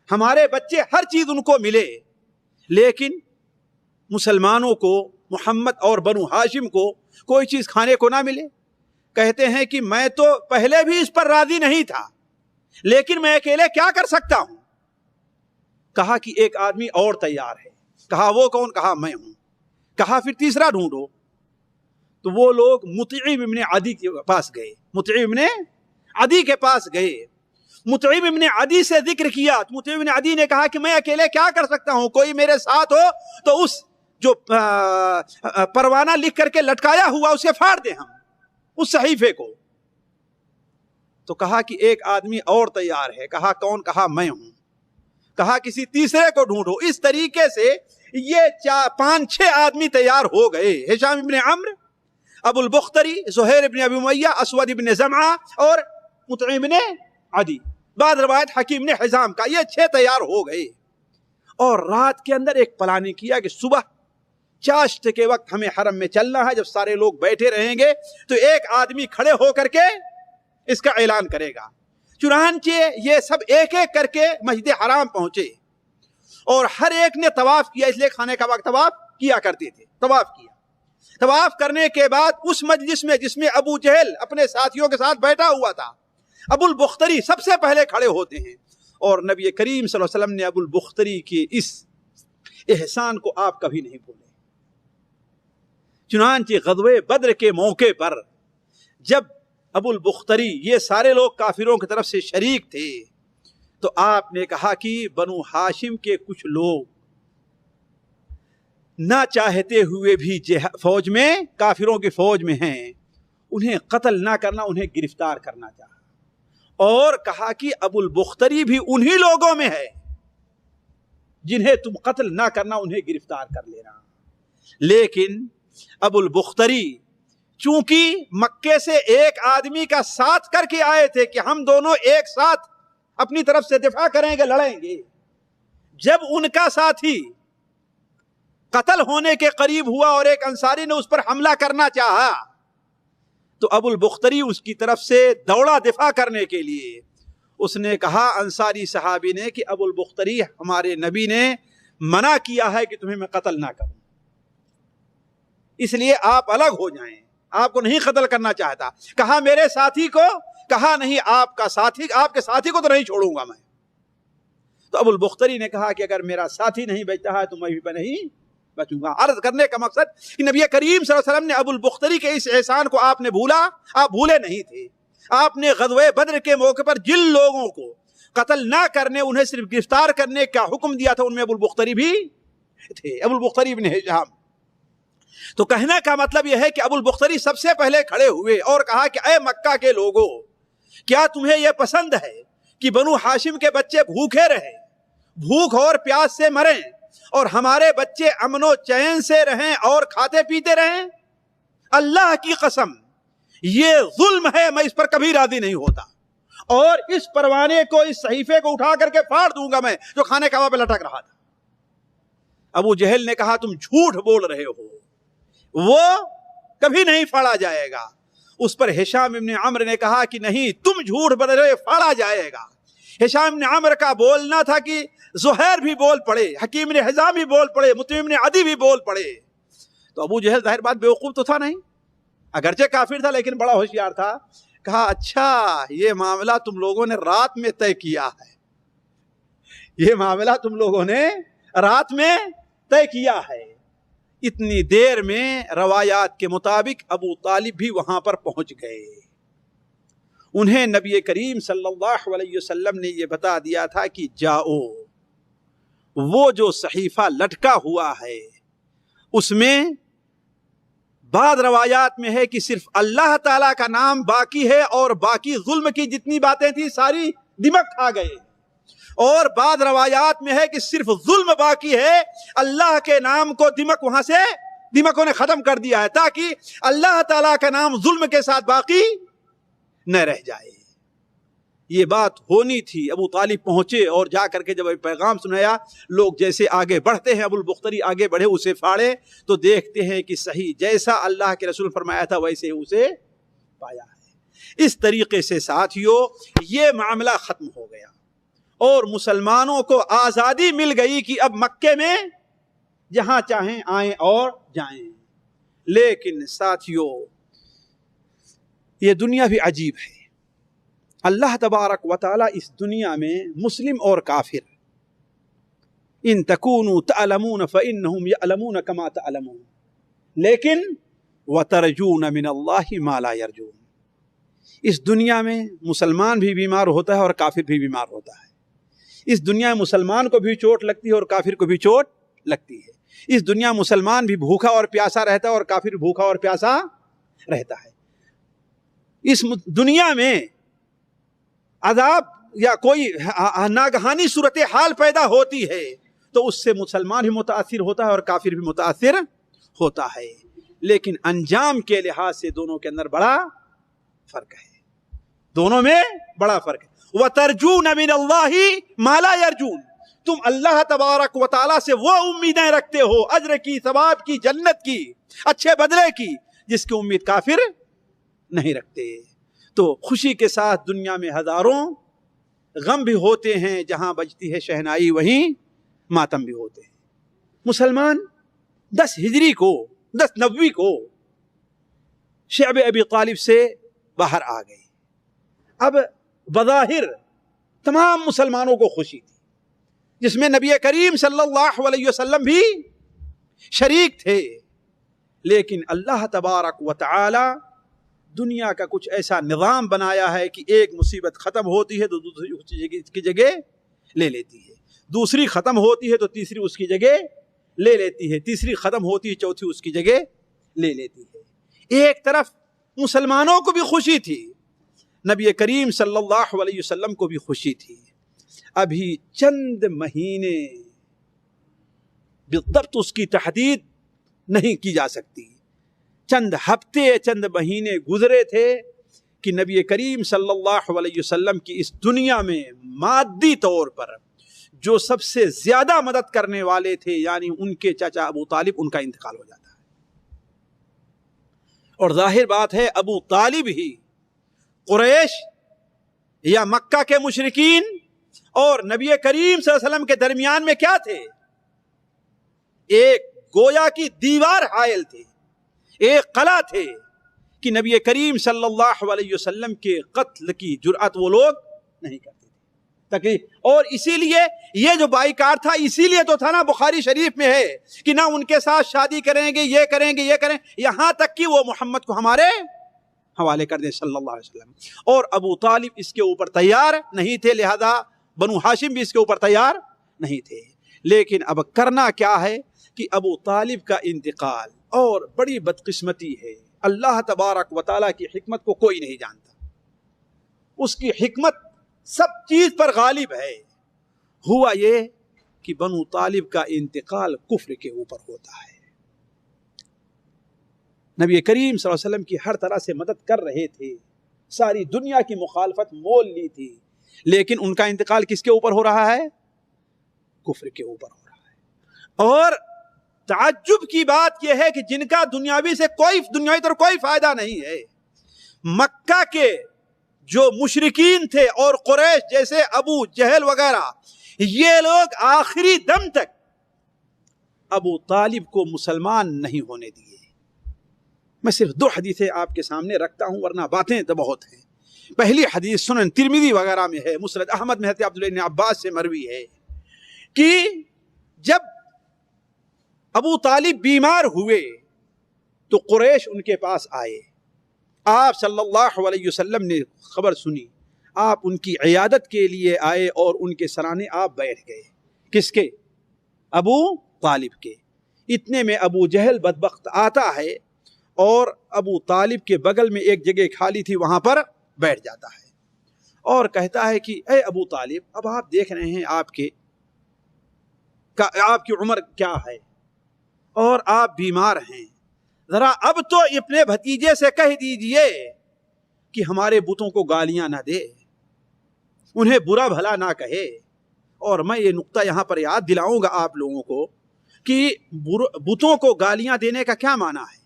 ہمارے بچے ہر چیز ان کو ملے، لیکن مسلمانوں کو، محمد اور بنو ہاشم کو کوئی چیز کھانے کو نہ ملے؟ کہتے ہیں کہ میں تو پہلے بھی اس پر راضی نہیں تھا، لیکن میں اکیلے کیا کر سکتا ہوں؟ کہا کہ ایک آدمی اور تیار ہے۔ کہا وہ کون؟ کہا میں ہوں۔ کہا پھر تیسرا ڈھونڈو۔ تو وہ لوگ مطعم ابن عدی کے پاس گئے، مطعم ابن عدی کے پاس گئے، مطعم ابن عدی سے ذکر کیا، مطعم ابن عدی نے کہا کہ میں اکیلے کیا کر سکتا ہوں، کوئی میرے ساتھ ہو تو اس جو پروانہ لکھ کر کے لٹکایا ہوا اسے پھاڑ دیں ہم اس صحیفے کو۔ تو کہا کہ ایک آدمی اور تیار ہے۔ کہا کون؟ کہا میں ہوں۔ کہا کسی تیسرے کو ڈھونڈو۔ اس طریقے سے یہ 5-6 آدمی تیار ہو گئے، ہشام ابن عمرو، ابو البختری، زہیر ابن ابی امیہ، اسود ابن زمعہ اور مطعم ابن عدی، بعض روایت حکیم ابن حزام کا، یہ 6 تیار ہو گئے، اور رات کے اندر ایک پلاننگ کیا کہ صبح چاشت کے وقت ہمیں حرم میں چلنا ہے، جب سارے لوگ بیٹھے رہیں گے تو ایک آدمی کھڑے ہو کر کے اس کا اعلان کرے گا۔ چنانچہ یہ سب ایک ایک کر کے مسجد حرام پہنچے اور ہر ایک نے طواف کیا، اس لیے کھانے کا وقت طواف کیا کرتے تھے۔ طواف کیا، طواف کرنے کے بعد اس مجلس میں جس میں ابو جہل اپنے ساتھیوں کے ساتھ بیٹھا ہوا تھا، ابو البختری سب سے پہلے کھڑے ہوتے ہیں، اور نبی کریم صلی اللہ علیہ وسلم نے ابو البختری کے اس احسان کو آپ کبھی نہیں بھولے۔ چنانچہ غزوہ بدر کے موقع پر جب ابو البختری، یہ سارے لوگ کافروں کی طرف سے شریک تھے. تو آپ نے کہا کہ بنو ہاشم کے کچھ لوگ نہ چاہتے ہوئے بھی فوج میں، کافروں کی فوج میں ہیں، انہیں قتل نہ کرنا، انہیں گرفتار کرنا چاہا. اور کہا کہ ابو البختری بھی انہی لوگوں میں ہے جنہیں تم قتل نہ کرنا، انہیں گرفتار کر لینا. لیکن ابو البختری چونکہ مکے سے ایک آدمی کا ساتھ کر کے آئے تھے کہ ہم دونوں ایک ساتھ اپنی طرف سے دفاع کریں گے، لڑیں گے، جب ان کا ساتھی قتل ہونے کے قریب ہوا اور ایک انصاری نے اس پر حملہ کرنا چاہا تو ابو البختری اس کی طرف سے دوڑا دفاع کرنے کے لیے. اس نے کہا انصاری صحابی نے کہ ابو البختری، ہمارے نبی نے منع کیا ہے کہ تمہیں میں قتل نہ کروں، اس لیے آپ الگ ہو جائیں، آپ کو نہیں قتل کرنا چاہتا. کہا میرے ساتھی کو، کہا نہیں، آپ کے ساتھی کو تو نہیں چھوڑوں گا میں. تو ابو البختری نے کہا کہ اگر میرا ساتھی نہیں بچتا ہے تو میں بھی نہیں بچوں گا. عرض کرنے کا مقصد کہ نبی کریم صلی اللہ علیہ وسلم نے ابو البختری کے اس احسان کو آپ نے بھولا؟ آپ بھولے نہیں تھے. آپ نے غزوہ بدر کے موقع پر جن لوگوں کو قتل نہ کرنے، انہیں صرف گرفتار کرنے کا حکم دیا تھا، ان میں ابو البختری بھی تھے، ابو البختری بن ہشام. تو کہنے کا مطلب یہ ہے کہ ابو البختری سب سے پہلے کھڑے ہوئے اور کہا کہ اے مکہ کے لوگوں، کیا تمہیں یہ پسند ہے کہ بنو ہاشم کے بچے بھوکے رہیں، بھوک اور پیاس سے مریں، اور ہمارے بچے امن و چین سے رہیں اور کھاتے پیتے رہیں؟ اللہ کی قسم یہ ظلم ہے، میں اس پر کبھی راضی نہیں ہوتا، اور اس پروانے کو، اس صحیفے کو اٹھا کر کے پھاڑ دوں گا میں، جو خانے کعبہ پہ لٹک رہا تھا. ابو جہل نے کہا تم جھوٹ بول رہے ہو، وہ کبھی نہیں پھاڑا جائے گا. اس پر ہشام ابن عمرو نے کہا کہ نہیں، تم جھوٹ بول رہے ہو، پھاڑا جائے گا. ہشام ابن عمرو کا بولنا تھا کہ زہیر بھی بول پڑے، حکیم ابن حزام بھی بول پڑے، مطعم ابن عدی بھی بول پڑے. تو ابو جہل ظاہر بات بیوقوف تو تھا نہیں، اگرچہ کافر تھا لیکن بڑا ہوشیار تھا. کہا اچھا یہ معاملہ تم لوگوں نے رات میں طے کیا ہے، یہ معاملہ تم لوگوں نے رات میں طے کیا ہے. اتنی دیر میں روایات کے مطابق ابو طالب بھی وہاں پر پہنچ گئے. انہیں نبی کریم صلی اللہ علیہ وسلم نے یہ بتا دیا تھا کہ جاؤ، وہ جو صحیفہ لٹکا ہوا ہے اس میں بعض روایات میں ہے کہ صرف اللہ تعالیٰ کا نام باقی ہے، اور باقی ظلم کی جتنی باتیں تھیں ساری دمک کھا گئے. اور بعض روایات میں ہے کہ صرف ظلم باقی ہے، اللہ کے نام کو دمک وہاں سے دمکوں نے ختم کر دیا ہے، تاکہ اللہ تعالیٰ کا نام ظلم کے ساتھ باقی نہ رہ جائے. یہ بات ہونی تھی. ابو طالب پہنچے اور جا کر کے جب پیغام سنایا، لوگ جیسے آگے بڑھتے ہیں، ابو البختری آگے بڑھے، اسے پھاڑے تو دیکھتے ہیں کہ صحیح جیسا اللہ کے رسول فرمایا تھا ویسے اسے پایا ہے. اس طریقے سے ساتھیوں یہ معاملہ ختم ہو گیا اور مسلمانوں کو آزادی مل گئی کہ اب مکے میں جہاں چاہیں آئیں اور جائیں. لیکن ساتھیوں یہ دنیا بھی عجیب ہے. اللہ تبارک و تعالی اس دنیا میں مسلم اور کافر، ان تکونوا تعلمون فإنهم يعلمون كما تعلمون لیکن وترجون من اللہ ما لا يرجون. اس دنیا میں مسلمان بھی بیمار ہوتا ہے اور کافر بھی بیمار ہوتا ہے. اس دنیا میں مسلمان کو بھی چوٹ لگتی ہے اور کافر کو بھی چوٹ لگتی ہے. اس دنیا مسلمان بھی بھوکا اور پیاسا رہتا ہے اور کافر بھوکا اور پیاسا رہتا ہے. اس دنیا میں عذاب یا کوئی ناگہانی صورتحال پیدا ہوتی ہے تو اس سے مسلمان بھی متاثر ہوتا ہے اور کافر بھی متاثر ہوتا ہے، لیکن انجام کے لحاظ سے دونوں کے اندر بڑا فرق ہے. دونوں میں بڑا فرق ہے. وَتَرْجُونَ مِنَ اللَّهِ مَا لَا يَرْجُونَ، تم اللہ تبارک و تعالیٰ سے وہ امیدیں رکھتے ہو، اجر کی، ثواب کی، جنت کی، اچھے بدلے کی، جس کی امید کافر نہیں رکھتے. تو خوشی کے ساتھ دنیا میں ہزاروں غم بھی ہوتے ہیں، جہاں بجتی ہے شہنائی وہیں ماتم بھی ہوتے ہیں. مسلمان 10 ہجری کو، 10 نبوی کو شعب ابی طالب سے باہر آ گئے. اب بظاہر تمام مسلمانوں کو خوشی تھی، جس میں نبی کریم صلی اللہ علیہ وسلم بھی شریک تھے، لیکن اللہ تبارک و تعالی دنیا کا کچھ ایسا نظام بنایا ہے کہ ایک مصیبت ختم ہوتی ہے تو دوسری اس کی جگہ لے لیتی ہے، دوسری ختم ہوتی ہے تو تیسری اس کی جگہ لے لیتی ہے، تیسری ختم ہوتی ہے چوتھی اس کی جگہ لے لیتی ہے۔ ایک طرف مسلمانوں کو بھی خوشی تھی، نبی کریم صلی اللہ علیہ وسلم کو بھی خوشی تھی، ابھی چند مہینے بالضبط اس کی تحدید نہیں کی جا سکتی، چند ہفتے چند مہینے گزرے تھے کہ نبی کریم صلی اللہ علیہ وسلم کی اس دنیا میں مادی طور پر جو سب سے زیادہ مدد کرنے والے تھے یعنی ان کے چچا ابو طالب، ان کا انتقال ہو جاتا ہے۔ اور ظاہر بات ہے ابو طالب ہی قریش یا مکہ کے مشرکین اور نبی کریم صلی اللہ علیہ وسلم کے درمیان میں کیا تھے؟ ایک گویا کی دیوار حائل تھے، ایک قلعہ تھے کہ نبی کریم صلی اللہ علیہ وسلم کے قتل کی جرأت وہ لوگ نہیں کرتے تھے تکلیف۔ اور اسی لیے یہ جو بائیکاٹ تھا اسی لیے تو تھا نا، بخاری شریف میں ہے کہ نہ ان کے ساتھ شادی کریں گے، یہ کریں گے، یہ کریں، یہاں تک کہ وہ محمد کو ہمارے حوالے کر دیں صلی اللہ علیہ وسلم۔ اور ابو طالب اس کے اوپر تیار نہیں تھے، لہذا بنو ہاشم بھی اس کے اوپر تیار نہیں تھے۔ لیکن اب کرنا کیا ہے کہ ابو طالب کا انتقال، اور بڑی بدقسمتی ہے، اللہ تبارک و تعالیٰ کی حکمت کو کوئی نہیں جانتا، اس کی حکمت سب چیز پر غالب ہے۔ ہوا یہ کہ بنو طالب کا انتقال کفر کے اوپر ہوتا ہے۔ نبی کریم صلی اللہ علیہ وسلم کی ہر طرح سے مدد کر رہے تھے، ساری دنیا کی مخالفت مول لی تھی، لیکن ان کا انتقال کس کے اوپر ہو رہا ہے؟ کفر کے اوپر ہو رہا ہے۔ اور تعجب کی بات یہ ہے کہ جن کا دنیاوی طور کوئی فائدہ نہیں ہے، مکہ کے جو مشرکین تھے اور قریش جیسے ابو جہل وغیرہ، یہ لوگ آخری دم تک ابو طالب کو مسلمان نہیں ہونے دیے۔ میں صرف 2 حدیثیں آپ کے سامنے رکھتا ہوں ورنہ باتیں تو بہت ہیں۔ پہلی حدیث سنن ترمذی وغیرہ میں ہے، مسند احمد میں حضرت عبداللہ بن عباس سے مروی ہے کہ جب ابو طالب بیمار ہوئے تو قریش ان کے پاس آئے، آپ صلی اللہ علیہ وسلم نے خبر سنی، آپ ان کی عیادت کے لیے آئے اور ان کے سرانے آپ بیٹھ گئے۔ کس کے؟ ابو طالب کے۔ اتنے میں ابو جہل بدبخت آتا ہے اور ابو طالب کے بغل میں ایک جگہ خالی تھی، وہاں پر بیٹھ جاتا ہے اور کہتا ہے کہ اے ابو طالب، اب آپ دیکھ رہے ہیں آپ کی عمر کیا ہے اور آپ بیمار ہیں، ذرا اب تو اپنے بھتیجے سے کہہ دیجئے کہ ہمارے بتوں کو گالیاں نہ دے، انہیں برا بھلا نہ کہے۔ اور میں یہ نقطہ یہاں پر یاد دلاؤں گا آپ لوگوں کو کہ بتوں کو گالیاں دینے کا کیا معنی ہے؟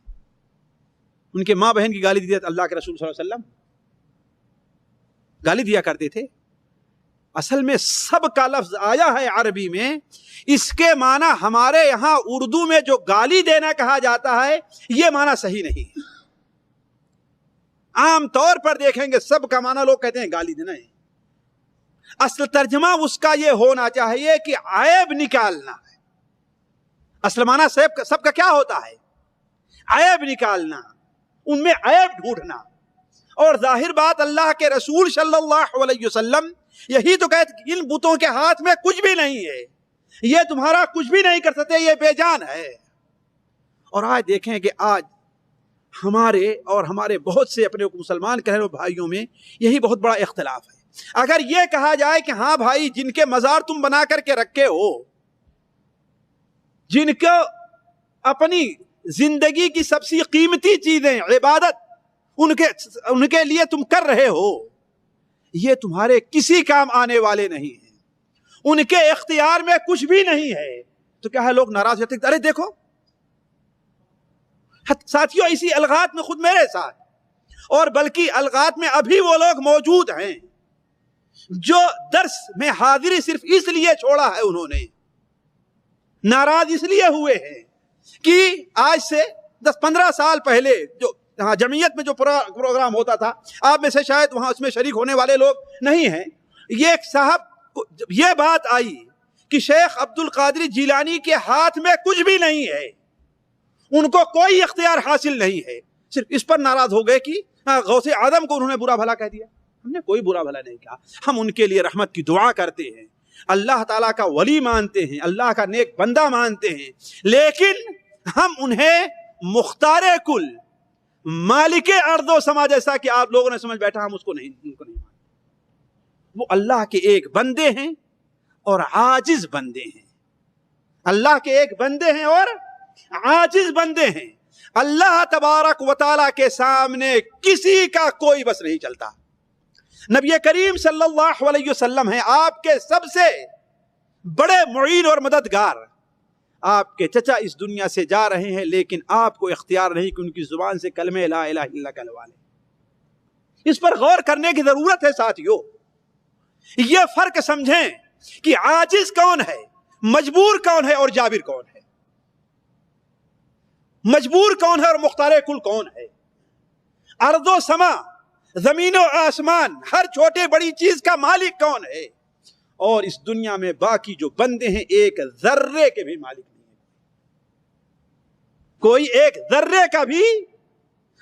ان کے ماں بہن کی گالی دی جاتی، اللہ کے رسول صلی اللہ علیہ وسلم گالی دیا کرتے تھے۔ اصل میں سب کا لفظ آیا ہے عربی میں، اس کے معنی ہمارے یہاں اردو میں جو گالی دینا کہا جاتا ہے یہ معنی صحیح نہیں ہے۔ عام طور پر دیکھیں گے سب کا معنی لوگ کہتے ہیں گالی دینا ہے، اصل ترجمہ اس کا یہ ہونا چاہیے کہ عیب نکالنا ہے۔ اصل معنی سب کا کیا ہوتا ہے؟ عیب نکالنا، ان میں عیب ڈھونڈنا۔ اور ظاہر بات اللہ کے رسول صلی اللہ علیہ وسلم یہی تو کہتے کہ ان بتوں کے ہاتھ میں کچھ بھی نہیں ہے، یہ تمہارا کچھ بھی نہیں کر سکتے، یہ بے جان ہے۔ اور آج دیکھیں کہ آج ہمارے بہت سے اپنے مسلمان کہنے بھائیوں میں یہی بہت بڑا اختلاف ہے۔ اگر یہ کہا جائے کہ ہاں بھائی، جن کے مزار تم بنا کر کے رکھے ہو، جن کو اپنی زندگی کی سب سے قیمتی چیزیں عبادت ان کے لیے تم کر رہے ہو، یہ تمہارے کسی کام آنے والے نہیں ہیں، ان کے اختیار میں کچھ بھی نہیں ہے، تو کیا ہے لوگ ناراض ہوتے ہیں؟ ارے دیکھو ساتھیوں، اسی الغات میں خود میرے ساتھ، اور بلکہ الغات میں ابھی وہ لوگ موجود ہیں جو درس میں حاضری صرف اس لیے چھوڑا ہے، انہوں نے ناراض اس لیے ہوئے ہیں کہ آج سے 10-15 سال پہلے جو جمعیت میں جو پروگرام ہوتا تھا، آپ میں سے شاید وہاں اس میں شریک ہونے والے لوگ نہیں ہیں، یہ ایک صاحب یہ بات آئی کہ شیخ عبد القادر جیلانی کے ہاتھ میں کچھ بھی نہیں ہے، ان کو کوئی اختیار حاصل نہیں ہے، صرف اس پر ناراض ہو گئے کہ غوث اعظم کو انہوں نے برا بھلا کہہ دیا؟ ہم نے کوئی برا بھلا نہیں کہا. ہم ان کے لیے رحمت کی دعا کرتے ہیں، اللہ تعالیٰ کا ولی مانتے ہیں، اللہ کا نیک بندہ مانتے ہیں، لیکن ہم انہیں مختار کل، مالک ارض و سما جیسا کہ آپ لوگوں نے سمجھ بیٹھا، ہم ان کو نہیں مانتے. وہ اللہ کے ایک بندے ہیں اور عاجز بندے ہیں. اللہ کے ایک بندے ہیں اور عاجز بندے ہیں. اللہ تبارک و تعالیٰ کے سامنے کسی کا کوئی بس نہیں چلتا. نبی کریم صلی اللہ علیہ وسلم ہیں آپ کے سب سے بڑے معین اور مددگار. آپ کے چچا اس دنیا سے جا رہے ہیں، لیکن آپ کو اختیار نہیں کہ ان کی زبان سے کلمہ لا الہ الا اللہ کہلوا لیں. اس پر غور کرنے کی ضرورت ہے ساتھیو. یہ فرق سمجھیں کہ عاجز کون ہے، مجبور کون ہے اور جابر کون ہے. مجبور کون ہے اور مختار کل کون ہے. ارض و سما، زمین و آسمان، ہر چھوٹے بڑی چیز کا مالک کون ہے. اور اس دنیا میں باقی جو بندے ہیں ایک ذرے کے بھی مالک نہیں ہے. کوئی ایک ذرے کا بھی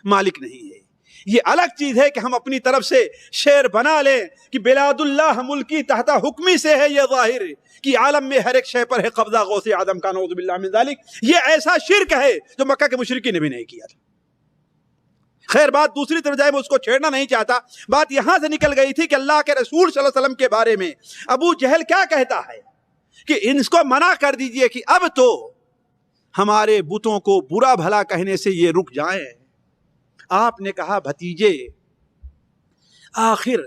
مالک نہیں ہے. یہ الگ چیز ہے کہ ہم اپنی طرف سے شعر بنا لیں کہ بلاد اللہ ملکی تحت حکمی سے ہے، یہ ظاہر کہ عالم میں ہر ایک شے پر ہے قبضہ غوث اعظم کا، نعوذ باللہ من ذالک. یہ ایسا شرک ہے جو مکہ کے مشرکین نے بھی نہیں کیا تھا. خیر بات دوسری طرف جائے، میں اس کو چھیڑنا نہیں چاہتا. بات یہاں سے نکل گئی تھی کہ اللہ کے رسول صلی اللہ علیہ وسلم کے بارے میں ابو جہل کیا کہتا ہے کہ ان کو منع کر دیجئے کہ اب تو ہمارے بتوں کو برا بھلا کہنے سے یہ رک جائیں. آپ نے کہا بھتیجے، آخر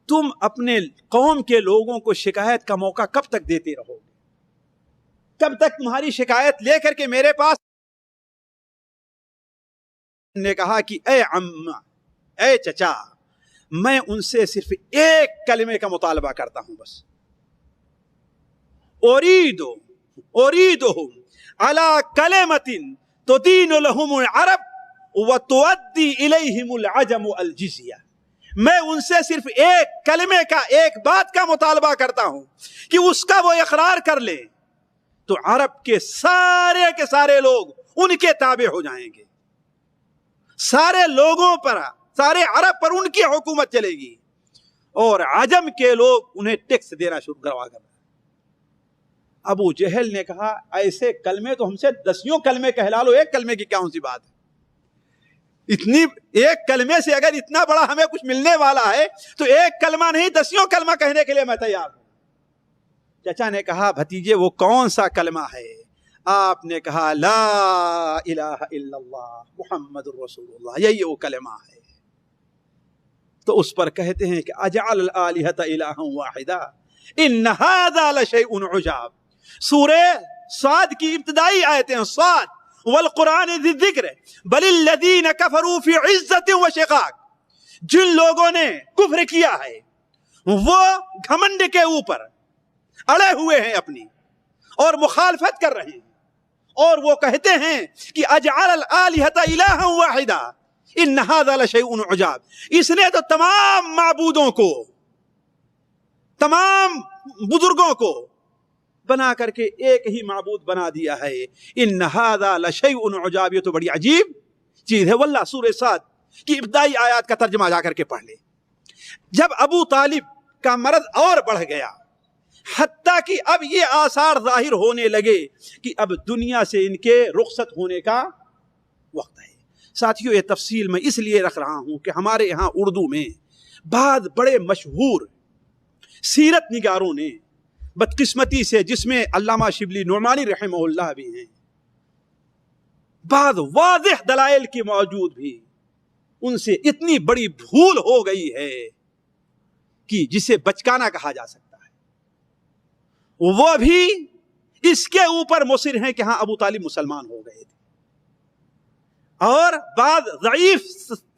تم اپنے قوم کے لوگوں کو شکایت کا موقع کب تک دیتے رہو گے؟ کب تک تمہاری شکایت لے کر کے میرے پاس؟ نے کہا کہ اے عمہ، اے چچا، میں ان سے صرف ایک کلمے کا مطالبہ کرتا ہوں بس. اریدہم علی کلمۃ تدین لہم العرب وتؤدی الیہم العجم الجزیہ. میں ان سے صرف ایک کلمے کا، ایک بات کا مطالبہ کرتا ہوں کہ اس کا وہ اقرار کر لیں تو عرب کے سارے لوگ ان کے تابع ہو جائیں گے. سارے لوگوں پر، سارے عرب پر ان کی حکومت چلے گی، اور عجم کے لوگ انہیں ٹیکس دینا شروع کروا کر. ابو جہل نے کہا ایسے کلمے تو ہم سے 10 کلمے کہلا لو، ایک کلمے کی کیا سی بات ہے. اتنی ایک کلمے سے اگر اتنا بڑا ہمیں کچھ ملنے والا ہے تو ایک کلمہ نہیں 10 کلمہ کہنے کے لیے میں تیار ہوں. چچا نے کہا بھتیجے وہ کون سا کلمہ ہے؟ آپ نے کہا لا الہ الا اللہ محمد الرسول اللہ، یہی وہ کلمہ ہے. تو اس پر کہتے ہیں کہ اجعل الالہۃ الہا واحدا ان ھذا لشیء عجاب. سورہ صاد کی ابتدائی آیتیں، صاد والقرآن ذی الذکر بل الذین کفروا فی عزت و شقاق. جن لوگوں نے کفر کیا ہے وہ گھمنڈ کے اوپر اڑے ہوئے ہیں اپنی، اور مخالفت کر رہے ہیں، اور وہ کہتے ہیں کہ اجعل الالہۃ الہا واحدا ان ھذا لشیء عجاب. اس نے تو تمام معبودوں کو، تمام بزرگوں کو بنا کر کے ایک ہی معبود بنا دیا ہے. ان ھذا لشیء عجاب، یہ تو بڑی عجیب چیز ہے. واللہ سورہ صاد کی ابتدائی آیات کا ترجمہ جا کر کے پڑھ لے. جب ابو طالب کا مرض اور بڑھ گیا، حتیٰ کہ اب یہ آثار ظاہر ہونے لگے کہ اب دنیا سے ان کے رخصت ہونے کا وقت ہے. ساتھیوں یہ تفصیل میں اس لیے رکھ رہا ہوں کہ ہمارے یہاں اردو میں بعض بڑے مشہور سیرت نگاروں نے بدقسمتی سے، جس میں علامہ شبلی نعمانی رحمہ اللہ بھی ہیں، بعض واضح دلائل کے موجود بھی ان سے اتنی بڑی بھول ہو گئی ہے کہ جسے بچکانہ کہا جا سکتا ہے. وہ بھی اس کے اوپر مصر ہیں کہ ہاں ابو طالب مسلمان ہو گئے تھے، اور بعض ضعیف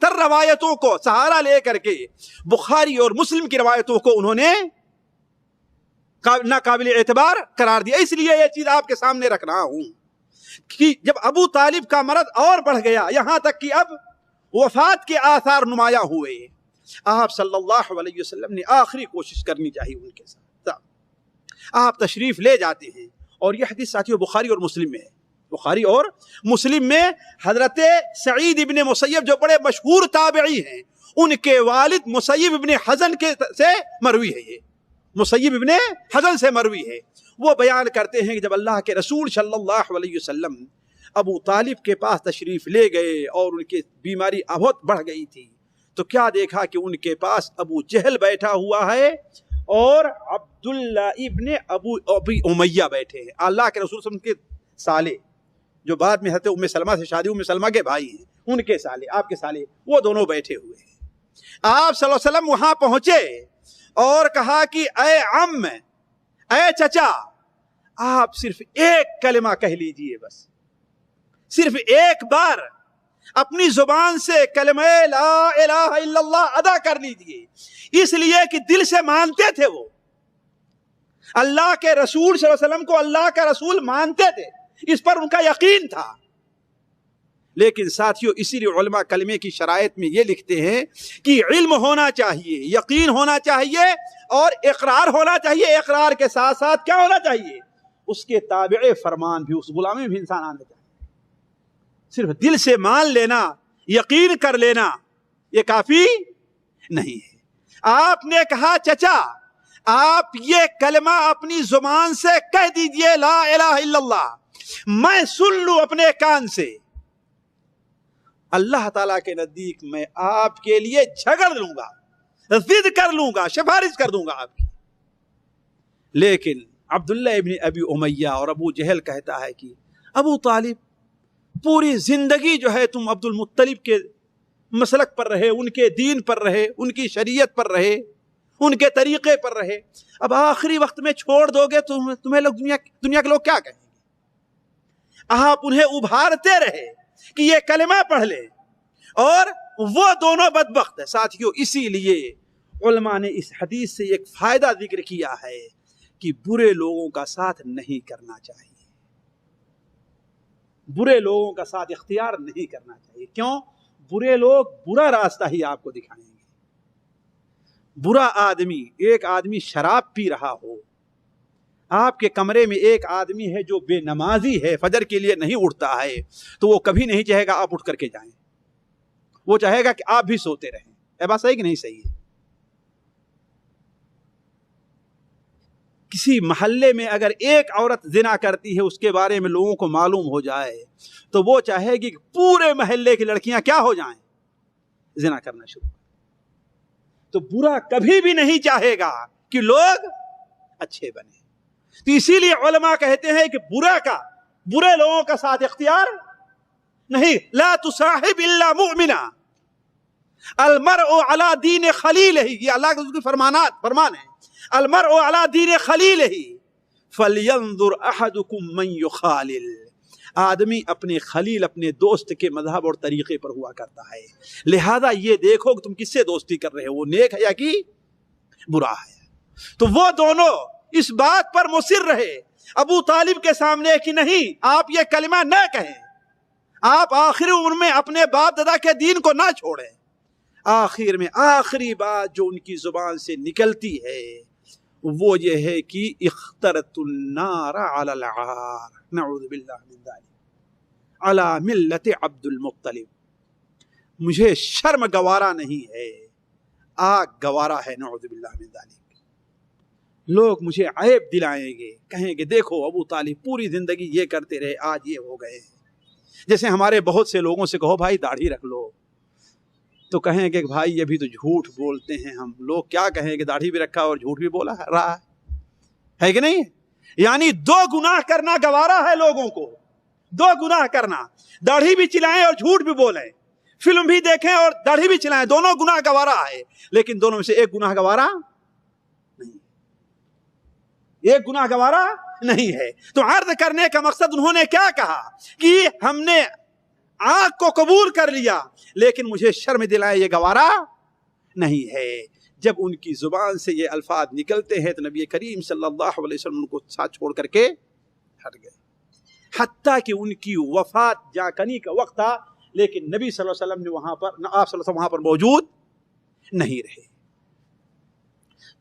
تر روایتوں کو سہارا لے کر کے بخاری اور مسلم کی روایتوں کو انہوں نے ناقابل اعتبار قرار دیا. اس لیے یہ چیز آپ کے سامنے رکھ رہا ہوں کہ جب ابو طالب کا مرض اور بڑھ گیا، یہاں تک کہ اب وفات کے آثار نمایاں ہوئے، آپ صلی اللہ علیہ وسلم نے آخری کوشش کرنی چاہیے ان کے ساتھ. آپ تشریف لے جاتے ہیں، اور یہ حدیث ساتھیوں بخاری اور مسلم میں ہے. بخاری اور مسلم میں حضرت سعید ابن مسیب جو بڑے مشہور تابعی ہیں، ان کے والد مسیب ابن حزن سے مروی ہے، یہ مسیب ابن حزن سے مروی ہے۔ وہ بیان کرتے ہیں کہ جب اللہ کے رسول صلی اللہ علیہ وسلم ابو طالب کے پاس تشریف لے گئے اور ان کی بیماری بہت بڑھ گئی تھی، تو کیا دیکھا کہ ان کے پاس ابو جہل بیٹھا ہوا ہے اور عبداللہ ابن ابی امیہ بیٹھے ہیں، اللہ کے رسول صلی اللہ علیہ وسلم کے سالے، جو بعد میں حضرت ام سلمہ سے شادی، ام سلمہ کے بھائی ہیں، ان کے سالے، آپ کے سالے، وہ دونوں بیٹھے ہوئے ہیں۔ آپ صلی اللہ علیہ وسلم وہاں پہنچے اور کہا کہ اے عم، اے چچا، آپ صرف ایک کلمہ کہہ لیجئے، بس صرف ایک بار اپنی زبان سے کلمہ لا الہ الا اللہ ادا کر لیجئے، اس لیے کہ دل سے مانتے تھے، وہ اللہ کے رسول صلی اللہ علیہ وسلم کو اللہ کا رسول مانتے تھے، اس پر ان کا یقین تھا۔ لیکن ساتھیو، اسی لیے علماء کلمے کی شرائط میں یہ لکھتے ہیں کہ علم ہونا چاہیے، یقین ہونا چاہیے اور اقرار ہونا چاہیے، اقرار کے ساتھ ساتھ کیا ہونا چاہیے؟ اس کے تابع فرمان بھی، اس غلامی بھی انسان آنا چاہیے۔ صرف دل سے مان لینا، یقین کر لینا، یہ کافی نہیں ہے۔ آپ نے کہا چچا، آپ یہ کلمہ اپنی زبان سے کہہ دیجئے، لا الہ الا اللہ، میں سن لوں اپنے کان سے، اللہ تعالیٰ کے نزدیک میں آپ کے لیے جھگڑ لوں گا، ضد کر لوں گا، سفارش کر دوں گا آپ کی۔ لیکن عبداللہ ابن ابی امیہ اور ابو جہل کہتا ہے کہ ابو طالب، پوری زندگی جو ہے تم عبد المطلب کے مسلک پر رہے، ان کے دین پر رہے، ان کی شریعت پر رہے، ان کے طریقے پر رہے، اب آخری وقت میں چھوڑ دو گے تو تمہیں لوگ دنیا کے لوگ کیا کہیں گے؟ آپ انہیں ابھارتے رہے کہ یہ کلمہ پڑھ لے، اور وہ دونوں بدبخت ہیں۔ ساتھیو، اسی لیے علماء نے اس حدیث سے ایک فائدہ ذکر کیا ہے کہ برے لوگوں کا ساتھ نہیں کرنا چاہیے، برے لوگوں کا ساتھ اختیار نہیں کرنا چاہیے۔ کیوں؟ برے لوگ برا راستہ ہی آپ کو دکھائیں گے۔ برا آدمی، ایک آدمی شراب پی رہا ہو، آپ کے کمرے میں ایک آدمی ہے جو بے نمازی ہے، فجر کے لیے نہیں اٹھتا ہے، تو وہ کبھی نہیں چاہے گا آپ اٹھ کر کے جائیں، وہ چاہے گا کہ آپ بھی سوتے رہیں۔ یہ بات صحیح کہ نہیں صحیح ہے؟ کسی محلے میں اگر ایک عورت زنا کرتی ہے، اس کے بارے میں لوگوں کو معلوم ہو جائے، تو وہ چاہے گی کہ پورے محلے کی لڑکیاں کیا ہو جائیں، زنا کرنا شروع۔ تو برا کبھی بھی نہیں چاہے گا کہ لوگ اچھے بنے۔ تو اسی لیے علماء کہتے ہیں کہ برے لوگوں کا ساتھ اختیار نہیں۔ لا تصاحب الا مؤمنا، المرء علی دین خلیلہ، یہ اللہ کے فرمان ہے، المرء علی دین خلیلہ فلینظر احدکم من یخالل، آدمی اپنے خلیل، اپنے دوست کے مذہب اور طریقے پر ہوا کرتا ہے، لہذا یہ دیکھو کہ تم کس سے دوستی کر رہے ہو، وہ نیک ہے یا کہ برا ہے۔ تو وہ دونوں اس بات پر مصر رہے ابو طالب کے سامنے کہ نہیں، آپ یہ کلمہ نہ کہیں، آپ آخری عمر میں اپنے باپ دادا کے دین کو نہ چھوڑیں۔ آخر میں آخری بات جو ان کی زبان سے نکلتی ہے وہ یہ ہے کہ اخترت النار علی العار، نعوذ باللہ من ذلک، علی ملت عبد المطلب، مجھے شرم گوارا نہیں ہے، آگ گوارا ہے، نعوذ باللہ من ذلک۔ لوگ مجھے عیب دلائیں گے، کہیں گے دیکھو ابو طالب پوری زندگی یہ کرتے رہے، آج یہ ہو گئے۔ جیسے ہمارے بہت سے لوگوں سے کہو بھائی داڑھی رکھ لو، تو کہیں گے بھائی یہ بھی تو جھوٹ بولتے ہیں ہم، لوگ کیا کہیں گے، داڑھی بھی رکھا اور جھوٹ بھی بولا رہا ہے کہ نہیں؟ یعنی دو گناہ کرنا گوارا ہے لوگوں کو، دو گناہ کرنا، داڑھی بھی چلائیں اور جھوٹ بھی بولیں، فلم بھی دیکھیں اور داڑھی بھی چلائیں، دونوں گناہ گوارا ہے، لیکن دونوں میں سے ایک گناہ گوارا نہیں، ایک گناہ گوارا نہیں ہے۔ تو عرض کرنے کا مقصد انہوں نے کیا کہا کہ ہم نے آگ کو قبول کر لیا لیکن مجھے شرم دلائے یہ گوارا نہیں ہے۔ جب ان کی زبان سے یہ الفاظ نکلتے ہیں تو نبی کریم صلی اللہ علیہ وسلم ان کو ساتھ چھوڑ کر کے ہٹ گئے، حتیٰ کہ ان کی وفات جا کنی کا وقت تھا، لیکن نبی صلی اللہ علیہ وسلم نے وہاں پر، آپ صلی اللہ علیہ وسلم وہاں پر موجود نہیں رہے،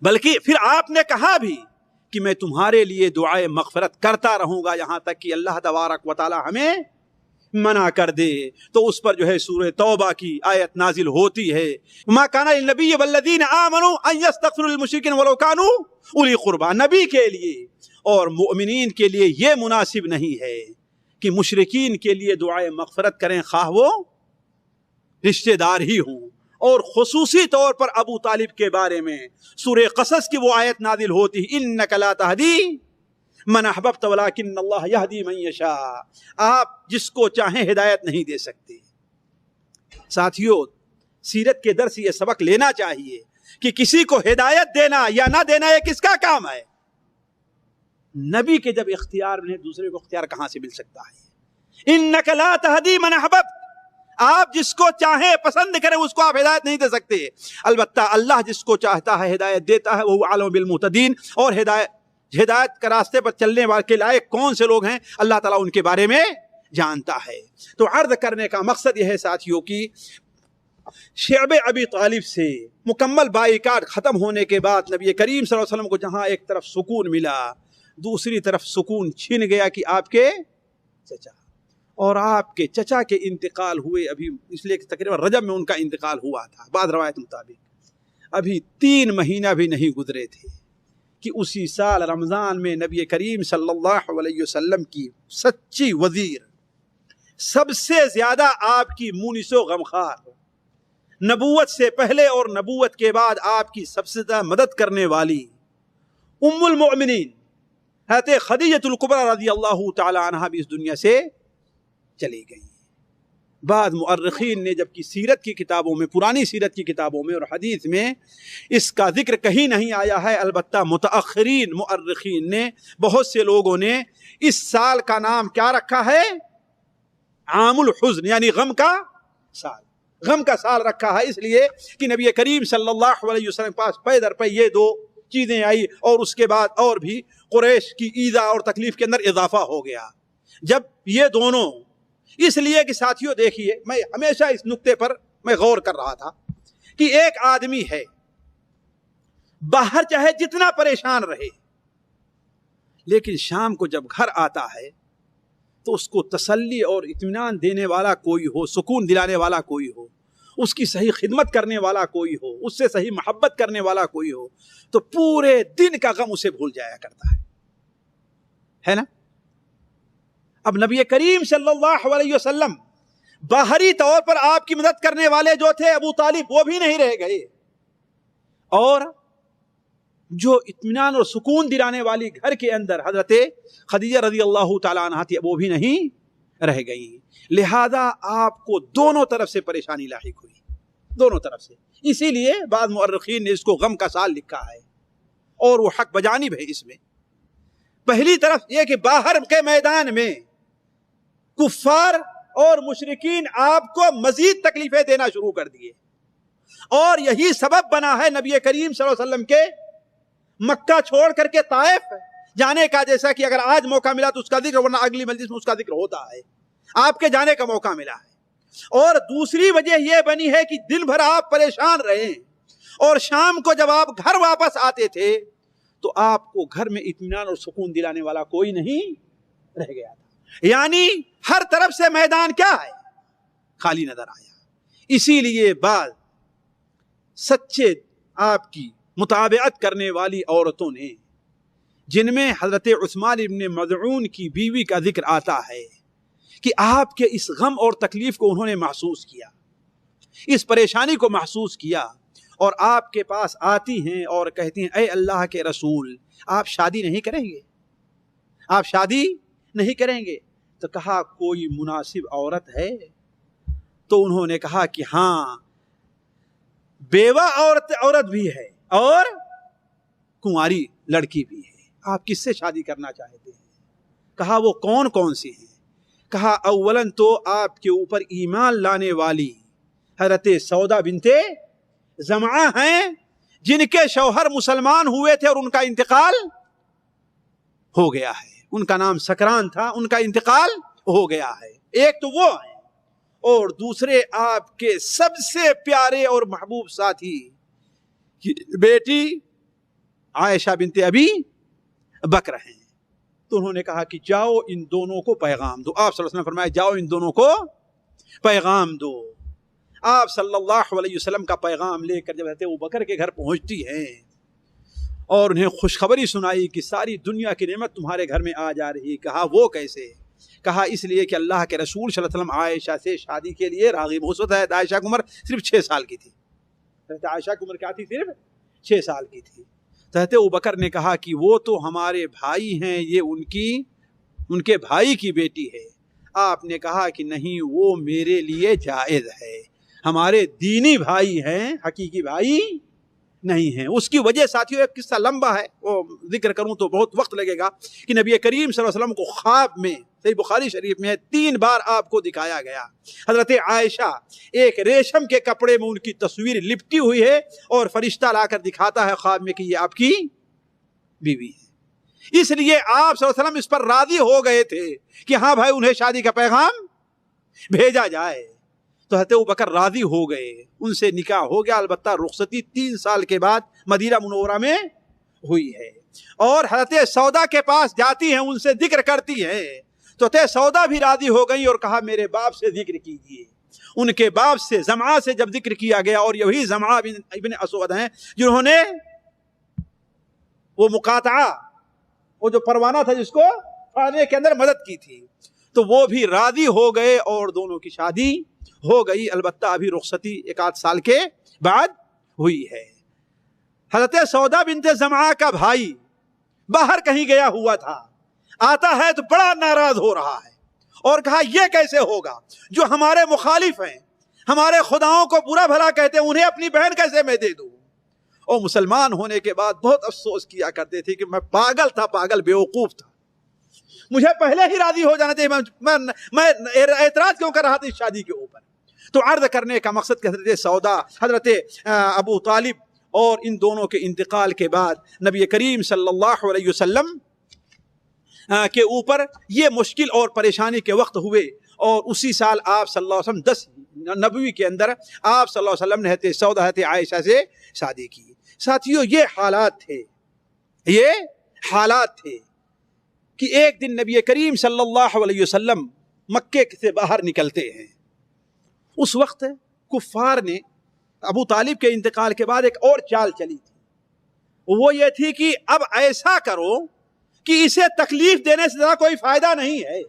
بلکہ پھر آپ نے کہا بھی کہ میں تمہارے لیے دعائے مغفرت کرتا رہوں گا یہاں تک کہ اللہ تبارک و تعالی ہمیں منع کر دے. تو اس پر جو ہے سورہ توبہ کی آیت نازل ہوتی ہے. ما کان للنبی والذین آمنوا ان یستغفروا للمشرکین ولو کانوا اولی قربی. نبی کے لیے اور مؤمنین کے لیے یہ مناسب نہیں ہے کہ مشرکین کے لیے دعائے مغفرت کریں خواہ وہ رشتہ دار ہی ہوں. اور خصوصی طور پر ابو طالب کے بارے میں سورہ قصص کی وہ آیت نازل ہوتی ہے انک لا تہدی من احببت ولکن اللہ یہدی من یشاء. آپ جس کو چاہیں ہدایت نہیں دے سکتے. ساتھیو سیرت کے درس یہ سبق لینا چاہیے کہ کسی کو ہدایت دینا یا نہ دینا یہ کس کا کام ہے؟ نبی کے جب اختیار میں دوسرے کو اختیار کہاں سے مل سکتا ہے؟ انک لا تہدی من احببت. آپ جس کو چاہیں پسند کریں اس کو آپ ہدایت نہیں دے سکتے. البتہ اللہ جس کو چاہتا ہے ہدایت دیتا ہے. وہ عالم بالمہتدین. اور ہدایت کے راستے پر چلنے والے کے لائق کون سے لوگ ہیں اللہ تعالیٰ ان کے بارے میں جانتا ہے. تو عرض کرنے کا مقصد یہ ہے ساتھیوں کی شعب ابی طالب سے مکمل بائیکاٹ ختم ہونے کے بعد نبی کریم صلی اللہ علیہ وسلم کو جہاں ایک طرف سکون ملا دوسری طرف سکون چھن گیا کہ آپ کے چچا اور آپ کے چچا کے انتقال ہوئے. ابھی اس لیے کہ تقریباً رجب میں ان کا انتقال ہوا تھا. بعض روایت مطابق ابھی 3 مہینہ بھی نہیں گزرے تھے کہ اسی سال رمضان میں نبی کریم صلی اللہ علیہ وسلم کی سچی وزیر, سب سے زیادہ آپ کی مونس و غمخوار, نبوت سے پہلے اور نبوت کے بعد آپ کی سب سے زیادہ مدد کرنے والی ام المؤمنین حضرت خدیجہ الکبریٰ رضی اللہ تعالی عنہا بھی اس دنیا سے چلی گئی. بعض مؤرخین نے جبکہ سیرت کی کتابوں میں, پرانی سیرت کی کتابوں میں اور حدیث میں اس کا ذکر کہیں نہیں آیا ہے. البتہ متأخرین مؤرخین نے, بہت سے لوگوں نے اس سال کا نام کیا رکھا ہے؟ عام الحزن, یعنی غم کا سال. غم کا سال رکھا ہے اس لیے کہ نبی کریم صلی اللہ علیہ وسلم پاس پے در پے یہ 2 چیزیں آئی اور اس کے بعد اور بھی قریش کی ایذا اور تکلیف کے اندر اضافہ ہو گیا. جب یہ دونوں, اس لیے کہ ساتھیوں دیکھیے میں ہمیشہ اس نقطے پر میں غور کر رہا تھا کہ ایک آدمی ہے باہر چاہے جتنا پریشان رہے لیکن شام کو جب گھر آتا ہے تو اس کو تسلی اور اطمینان دینے والا کوئی ہو, سکون دلانے والا کوئی ہو, اس کی صحیح خدمت کرنے والا کوئی ہو, اس سے صحیح محبت کرنے والا کوئی ہو تو پورے دن کا غم اسے بھول جایا کرتا ہے نا. اب نبی کریم صلی اللہ علیہ وسلم باہری طور پر آپ کی مدد کرنے والے جو تھے ابو طالب وہ بھی نہیں رہ گئے اور جو اطمینان اور سکون دلانے والی گھر کے اندر حضرت خدیجہ رضی اللہ تعالیٰ عنہا تھی وہ بھی نہیں رہ گئی. لہذا آپ کو دونوں طرف سے پریشانی لاحق ہوئی, دونوں طرف سے. اسی لیے بعض مؤرخین نے اس کو غم کا سال لکھا ہے اور وہ حق بجانب ہے. اس میں پہلی طرف یہ کہ باہر کے میدان میں کفار اور مشرکین آپ کو مزید تکلیفیں دینا شروع کر دیے اور یہی سبب بنا ہے نبی کریم صلی اللہ علیہ وسلم کے مکہ چھوڑ کر کے طائف جانے کا. جیسا کہ اگر آج موقع ملا تو اس کا ذکر, ورنہ اگلی مجلس میں اس کا ذکر ہوتا ہے. آپ کے جانے کا موقع ملا ہے. اور دوسری وجہ یہ بنی ہے کہ دن بھر آپ پریشان رہے اور شام کو جب آپ گھر واپس آتے تھے تو آپ کو گھر میں اطمینان اور سکون دلانے والا کوئی نہیں رہ گیا تھا. یعنی ہر طرف سے میدان کیا ہے؟ خالی نظر آیا. اسی لیے بعد سچے آپ کی مطابقت کرنے والی عورتوں نے, جن میں حضرت عثمان ابن مظعون کی بیوی کا ذکر آتا ہے کہ آپ کے اس غم اور تکلیف کو انہوں نے محسوس کیا, اس پریشانی کو محسوس کیا اور آپ کے پاس آتی ہیں اور کہتی ہیں اے اللہ کے رسول آپ شادی نہیں کریں گے, آپ شادی نہیں کریں گے. تو کہا کوئی مناسب عورت ہے؟ تو انہوں نے کہا کہ ہاں بیوہ عورت بھی ہے اور کنواری لڑکی بھی ہے, آپ کس سے شادی کرنا چاہتے ہیں؟ کہا وہ کون کون سی ہیں؟ کہا اولاً تو آپ کے اوپر ایمان لانے والی حضرت سودا بنت زمعہ ہیں جن کے شوہر مسلمان ہوئے تھے اور ان کا انتقال ہو گیا ہے. ان کا نام سکران تھا, ان کا انتقال ہو گیا ہے. ایک تو وہ ہیں اور دوسرے آپ کے سب سے پیارے اور محبوب ساتھی بیٹی عائشہ بنت ابی بکر ہیں. تو انہوں نے کہا کہ جاؤ ان دونوں کو پیغام دو. آپ صلی اللہ علیہ وسلم نے فرمایا جاؤ ان دونوں کو پیغام دو. آپ صلی اللہ علیہ وسلم کا پیغام لے کر جب حضرت ابوبکر کے گھر پہنچتی ہیں اور انہیں خوشخبری سنائی کہ ساری دنیا کی نعمت تمہارے گھر میں آ جا رہی. کہا وہ کیسے؟ کہا اس لیے کہ اللہ کے رسول صلی اللہ علیہ وسلم عائشہ سے شادی کے لیے راغب. اس وقت ہے عائشہ کی عمر صرف 6 سال کی تھی. عائشہ کی عمر کیا تھی؟ صرف 6 سال کی تھی. حضرت ابوبکر نے کہا کہ وہ تو ہمارے بھائی ہیں, یہ ان کے بھائی کی بیٹی ہے. آپ نے کہا کہ نہیں, وہ میرے لیے جائز ہے. ہمارے دینی بھائی ہیں, حقیقی بھائی نہیں ہیں. اس کی وجہ ساتھیوں ایک قصہ لمبا ہے, وہ ذکر کروں تو بہت وقت لگے گا, کہ نبی کریم صلی اللہ علیہ وسلم کو خواب میں, صحیح بخاری شریف میں 3 بار آپ کو دکھایا گیا. حضرت عائشہ ایک ریشم کے کپڑے میں ان کی تصویر لپٹی ہوئی ہے اور فرشتہ لا کر دکھاتا ہے خواب میں کہ یہ آپ کی بیوی ہے. اس لیے آپ صلی اللہ علیہ وسلم اس پر راضی ہو گئے تھے کہ ہاں بھائی انہیں شادی کا پیغام بھیجا جائے. تو حضرت ابوبکر راضی ہو گئے, ان سے نکاح ہو گیا. البتہ رخصتی 3 سال کے بعد مدینہ منورہ میں ہوئی ہے. اور حضرت سودا کے پاس جاتی ہیں, ان سے ذکر کرتی ہیں, تو حضرت سودا بھی راضی ہو گئی اور کہا میرے باپ سے ذکر کیجیے. ان کے باپ سے زمعہ سے جب ذکر کیا گیا, اور یہی زمعہ ابن اسود ہیں جنہوں نے وہ مقاطعہ, وہ جو پروانہ تھا جس کو پھاڑنے کے اندر مدد کی تھی, تو وہ بھی راضی ہو گئے اور دونوں کی شادی ہو گئی. البتہ ابھی رخصتی 1 سال کے بعد ہوئی ہے. حضرت سودا بنت زمعہ کا بھائی باہر کہیں گیا ہوا تھا, آتا ہے تو بڑا ناراض ہو رہا ہے اور کہا یہ کیسے ہوگا, جو ہمارے مخالف ہیں, ہمارے خداؤں کو برا بھلا کہتے ہیں, انہیں اپنی بہن کیسے میں دے دوں. اور مسلمان ہونے کے بعد بہت افسوس کیا کرتے تھے کہ میں پاگل تھا, پاگل بیوقوف تھا, مجھے پہلے ہی راضی ہو جانا چاہیے, میں اعتراض کیوں کر رہا تھا اس شادی کے اوپر. تو عرض کرنے کا مقصد کہ حضرت سودا, حضرت ابو طالب اور ان دونوں کے انتقال کے بعد نبی کریم صلی اللہ علیہ وسلم کے اوپر یہ مشکل اور پریشانی کے وقت ہوئے, اور اسی سال آپ صلی اللہ علیہ وسلم 10 نبوی کے اندر آپ صلی اللہ علیہ وسلم نے حضرت سودا حضرت عائشہ سے شادی کی. ساتھیوں یہ حالات تھے کہ ایک دن نبی کریم صلی اللہ علیہ وسلم مکے سے باہر نکلتے ہیں. اس وقت کفار نے ابو طالب کے انتقال کے بعد ایک اور چال چلی تھی, وہ یہ تھی کہ اب ایسا کرو کہ اسے تکلیف دینے سے زیادہ کوئی فائدہ نہیں ہے.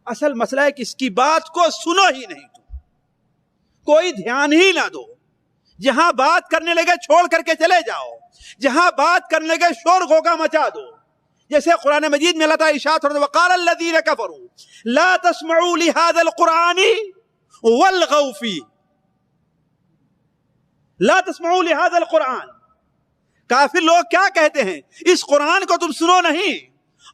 اصل مسئلہ ہے کہ اس کی بات کو سنو ہی نہیں, کوئی دھیان ہی نہ دو. جہاں بات کرنے لگے چھوڑ کر کے چلے جاؤ, جہاں بات کرنے لگے شور غوغا مچا دو. جیسے قرآن مجید میں اللہ تعالیٰ ارشاد فرماتا ہے وقال الذین کفروا لا تسمعوا لهذا القرآن والغوا فیہ. لا تسمعوا لهذا القرآن, کافر لوگ کیا کہتے ہیں, اس قرآن کو تم سنو نہیں,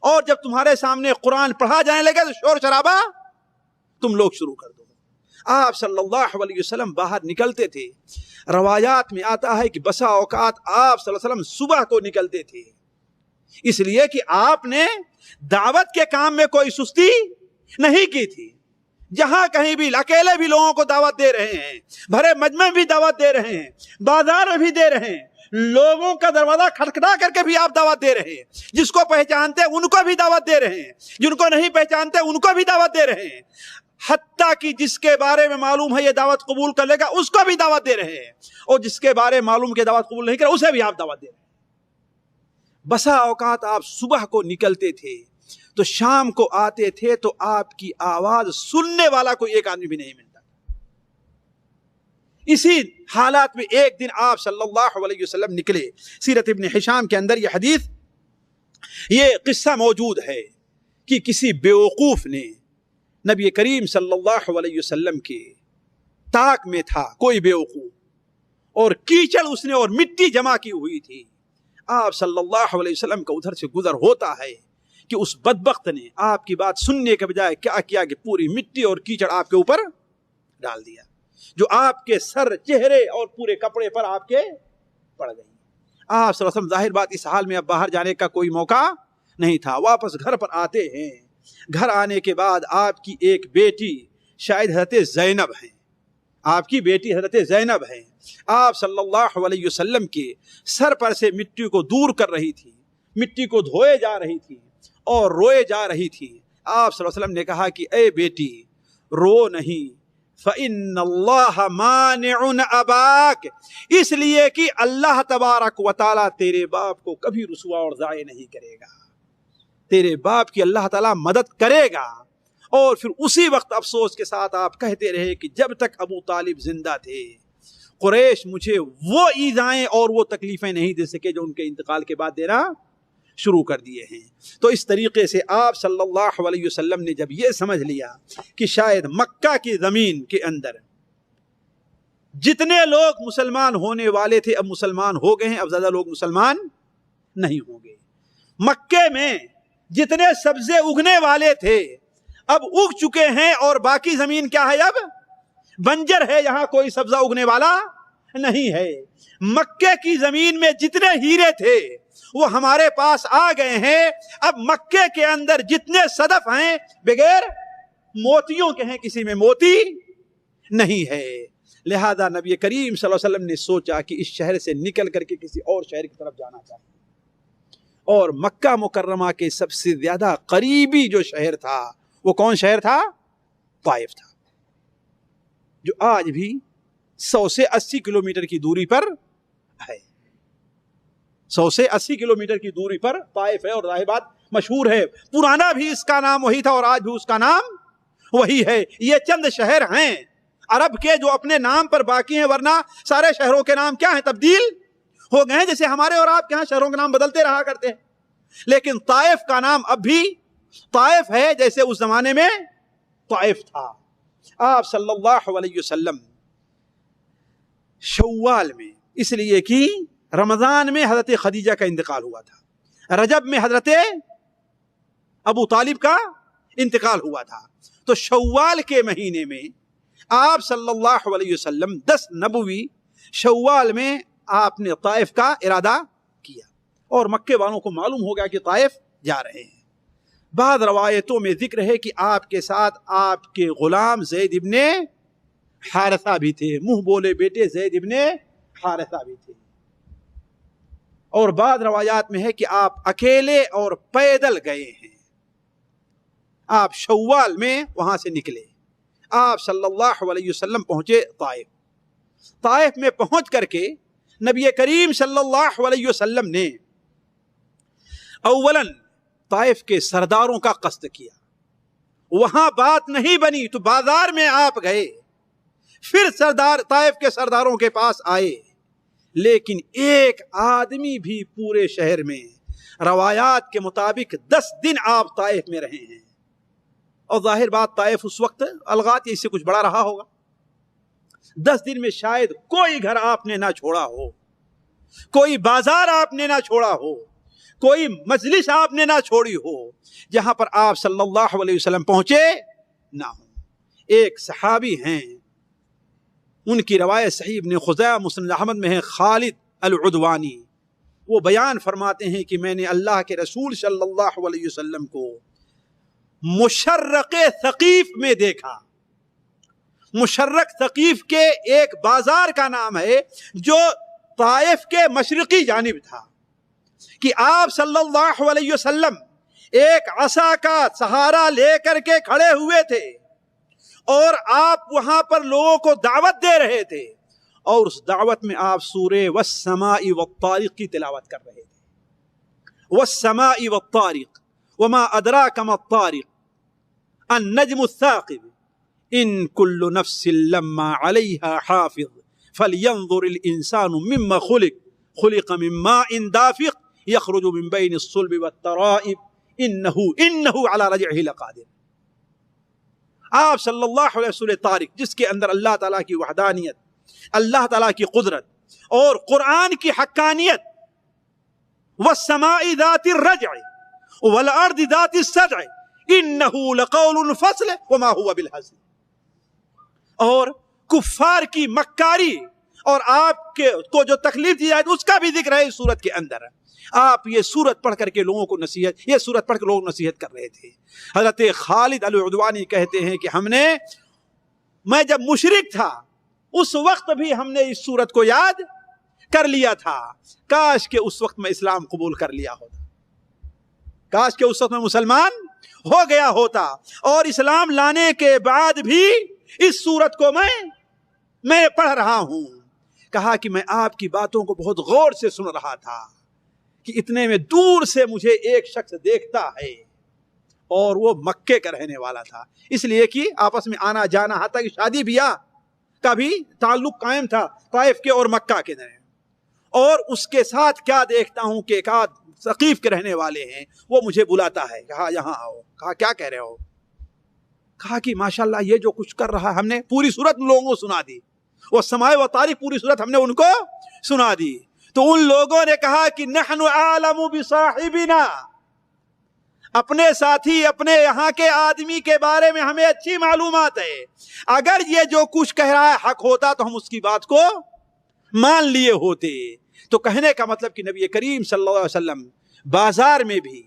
اور جب تمہارے سامنے قرآن پڑھا جانے لگے تو شور شرابہ تم لوگ شروع کر دو. آپ صلی اللہ علیہ وسلم باہر نکلتے تھے. روایات میں آتا ہے کہ بسا اوقات آپ صلی اللہ علیہ وسلم صبح کو نکلتے تھے, اس لیے کہ آپ نے دعوت کے کام میں کوئی سستی نہیں کی تھی. جہاں کہیں بھی اکیلے بھی لوگوں کو دعوت دے رہے ہیں, بھرے مجمع بھی دعوت دے رہے ہیں, بازار میں بھی دے رہے ہیں, لوگوں کا دروازہ کھٹکھٹا کر کے بھی آپ دعوت دے رہے ہیں. جس کو پہچانتے ان کو بھی دعوت دے رہے ہیں, جن کو نہیں پہچانتے ان کو بھی دعوت دے رہے ہیں, حتیٰ کہ جس کے بارے میں معلوم ہے یہ دعوت قبول کر لے گا اس کو بھی دعوت دے رہے ہیں, اور جس کے بارے میں معلوم کہ دعوت قبول نہیں کرے اسے بھی آپ دعوت دے رہے ہیں. بسا اوقات آپ صبح کو نکلتے تھے تو شام کو آتے تھے تو آپ کی آواز سننے والا کوئی ایک آدمی بھی نہیں ملتا. اسی حالات میں ایک دن آپ صلی اللہ علیہ وسلم نکلے. سیرت ابن ہشام کے اندر یہ حدیث, یہ قصہ موجود ہے کہ کسی بیوقوف نے نبی کریم صلی اللہ علیہ وسلم کے طاق میں تھا کوئی بیوقوف, اور کیچڑ اس نے اور مٹی جمع کی ہوئی تھی. آپ صلی اللہ علیہ وسلم کا ادھر سے گزر ہوتا ہے کہ اس بدبخت نے آپ کی بات سننے کے بجائے کیا کیا کہ پوری مٹی اور کیچڑ آپ کے اوپر ڈال دیا, جو آپ کے سر, چہرے اور پورے کپڑے پر آپ کے پڑ گئی. آپ صلی اللہ علیہ وسلم ظاہر بات اس حال میں اب باہر جانے کا کوئی موقع نہیں تھا. واپس گھر پر آتے ہیں. گھر آنے کے بعد آپ کی ایک بیٹی شاید حضرت زینب ہیں, آپ کی بیٹی حضرت زینب ہیں, آپ صلی اللہ علیہ وسلم کے سر پر سے مٹی کو دور کر رہی تھی. مٹی کو دھوئے جا رہی تھی اور روئے جا رہی تھی. آپ صلی اللہ علیہ وسلم نے کہا کہ اے بیٹی رو نہیں، فَإِنَّ اللَّهَ مَانِعٌ أَبَاكَ، اس لیے کہ اللہ تبارک و تعالیٰ تیرے باپ کو کبھی رسوا اور ضائع نہیں کرے گا. تیرے باپ کی اللہ تعالیٰ مدد کرے گا. اور پھر اسی وقت افسوس کے ساتھ آپ کہتے رہے کہ جب تک ابو طالب زندہ تھے قریش مجھے وہ ایذائیں اور وہ تکلیفیں نہیں دے سکے جو ان کے انتقال کے بعد دینا شروع کر دیے ہیں. تو اس طریقے سے آپ صلی اللہ علیہ وسلم نے جب یہ سمجھ لیا کہ شاید مکہ کی زمین کے اندر جتنے لوگ مسلمان ہونے والے تھے اب مسلمان ہو گئے ہیں، اب زیادہ لوگ مسلمان نہیں ہوں گے. مکے میں جتنے سبزے اگنے والے تھے اب اگ چکے ہیں اور باقی زمین کیا ہے، اب بنجر ہے، یہاں کوئی سبزہ اگنے والا نہیں ہے. مکے کی زمین میں جتنے ہیرے تھے وہ ہمارے پاس آ گئے ہیں. اب مکے کے اندر جتنے صدف ہیں بغیر موتیوں کے ہیں، کسی میں موتی نہیں ہے. لہذا نبی کریم صلی اللہ علیہ وسلم نے سوچا کہ اس شہر سے نکل کر کے کسی اور شہر کی طرف جانا چاہیے. اور مکہ مکرمہ کے سب سے زیادہ قریبی جو شہر تھا وہ کون شہر تھا؟ طائف تھا، جو آج بھی 100 سے 80 کلومیٹر کی دوری پر ہے. 100 سے 80 کلومیٹر کی دوری پر طائف ہے. اور ظاہر بات مشہور ہے، پرانا بھی اس کا نام وہی تھا اور آج بھی اس کا نام وہی ہے. یہ چند شہر ہیں عرب کے جو اپنے نام پر باقی ہیں، ورنہ سارے شہروں کے نام کیا ہیں، تبدیل ہو گئے ہیں. جیسے ہمارے اور آپ کے ہاں شہروں کے نام بدلتے رہا کرتے ہیں، لیکن طائف کا نام اب بھی طائف ہے جیسے اس زمانے میں طائف تھا. آپ صلی اللہ علیہ وسلم شوال میں، اس لیے کہ رمضان میں حضرت خدیجہ کا انتقال ہوا تھا، رجب میں حضرت ابو طالب کا انتقال ہوا تھا، تو شوال کے مہینے میں آپ صلی اللہ علیہ وسلم 10 نبوی شوال میں آپ نے طائف کا ارادہ کیا اور مکے والوں کو معلوم ہو گیا کہ طائف جا رہے ہیں. بعض روایتوں میں ذکر ہے کہ آپ کے ساتھ آپ کے غلام زید ابن حارثہ بھی تھے، منہ بولے بیٹے زید ابن حارثہ بھی تھے. اور بعض روایات میں ہے کہ آپ اکیلے اور پیدل گئے ہیں. آپ شوال میں وہاں سے نکلے، آپ صلی اللہ علیہ وسلم پہنچے طائف. طائف میں پہنچ کر کے نبی کریم صلی اللہ علیہ وسلم نے اولاً طائف کے سرداروں کا قصد کیا. وہاں بات نہیں بنی تو بازار میں آپ گئے، پھر طائف کے سرداروں کے پاس آئے. لیکن ایک آدمی بھی پورے شہر میں روایات کے مطابق 10 دن آپ طائف میں رہے ہیں. اور ظاہر بات طائف اس وقت الغات اس سے کچھ بڑا رہا ہوگا. 10 دن میں شاید کوئی گھر آپ نے نہ چھوڑا ہو، کوئی بازار آپ نے نہ چھوڑا ہو، کوئی مجلس آپ نے نہ چھوڑی ہو جہاں پر آپ صلی اللہ علیہ وسلم پہنچے نہ ہو. ایک صحابی ہیں، ان کی روایت صحیح ابن خزیمہ مسند احمد میں ہے، خالد العدوانی. وہ بیان فرماتے ہیں کہ میں نے اللہ کے رسول صلی اللہ علیہ وسلم کو مشرق ثقیف میں دیکھا. مشرق ثقیف کے ایک بازار کا نام ہے جو طائف کے مشرقی جانب تھا، کہ آپ صلی اللہ علیہ وسلم ایک عصا کا سہارا لے کر کے کھڑے ہوئے تھے اور آپ وہاں پر لوگوں کو دعوت دے رہے تھے، اور اس دعوت میں آپ سورہ والسماء والطارق کی تلاوت کر رہے تھے. والسماء والطارق وما ادراک ما الطارق النجم الثاقب ان كل نفس لما عليها حافظ فلينظر الانسان مما خلق من ماء دافق يخرج من بين الصلب والترائب انه على رجعه لقادر. آپ صلی اللہ علیہ وسلم طارق، جس کے اندر اللہ تعالیٰ کی وحدانیت، اللہ تعالیٰ کی قدرت اور قرآن کی حقانیت، والسماء ذات الرجع والارض ذات الصدع انه لقول فصل وما هو بالهزل. اور کفار کی مکاری اور آپ کے کو جو تکلیف دی جائے اس کا بھی ذکر ہے اس سورت کے اندر. آپ یہ سورت پڑھ کر کے لوگوں کو یہ سورت پڑھ کے لوگوں کو نصیحت کر رہے تھے. حضرت خالد العدوانی کہتے ہیں کہ میں جب مشرک تھا اس وقت بھی ہم نے اس سورت کو یاد کر لیا تھا، کاش کہ اس وقت میں اسلام قبول کر لیا ہوتا. کاش کہ اس وقت میں مسلمان ہو گیا ہوتا، اور اسلام لانے کے بعد بھی اس سورت کو میں پڑھ رہا ہوں۔ کہا کہ میں آپ کی باتوں کو بہت غور سے سن رہا تھا کہ اتنے میں دور سے مجھے ایک شخص دیکھتا ہے، اور وہ مکے کا رہنے والا تھا، اس لیے کہ آپس میں آنا جانا، حتیٰ کہ شادی بیاہ کا بھی تعلق قائم تھا طائف کے اور مکہ کے درمیان۔ اور اس کے ساتھ کیا دیکھتا ہوں کہ ایک آدھ ثقیف کے رہنے والے ہیں، وہ مجھے بلاتا ہے، کہا یہاں آؤ۔ کہا کیا کہہ رہے ہو؟ کہا کہ ماشاءاللہ یہ جو کچھ کر رہا ہے، ہم نے پوری صورت لوگوں کو سنا دی، وہ سمائے و طارق پوری صورت ہم نے ان کو سنا دی۔ تو ان لوگوں نے کہا کہ نحن اعلم بصاحبنا، اپنے ساتھی، اپنے یہاں کے آدمی کے بارے میں ہمیں اچھی معلومات ہے، اگر یہ جو کچھ کہہ رہا ہے حق ہوتا تو ہم اس کی بات کو مان لیے ہوتے۔ تو کہنے کا مطلب کہ نبی کریم صلی اللہ علیہ وسلم بازار میں بھی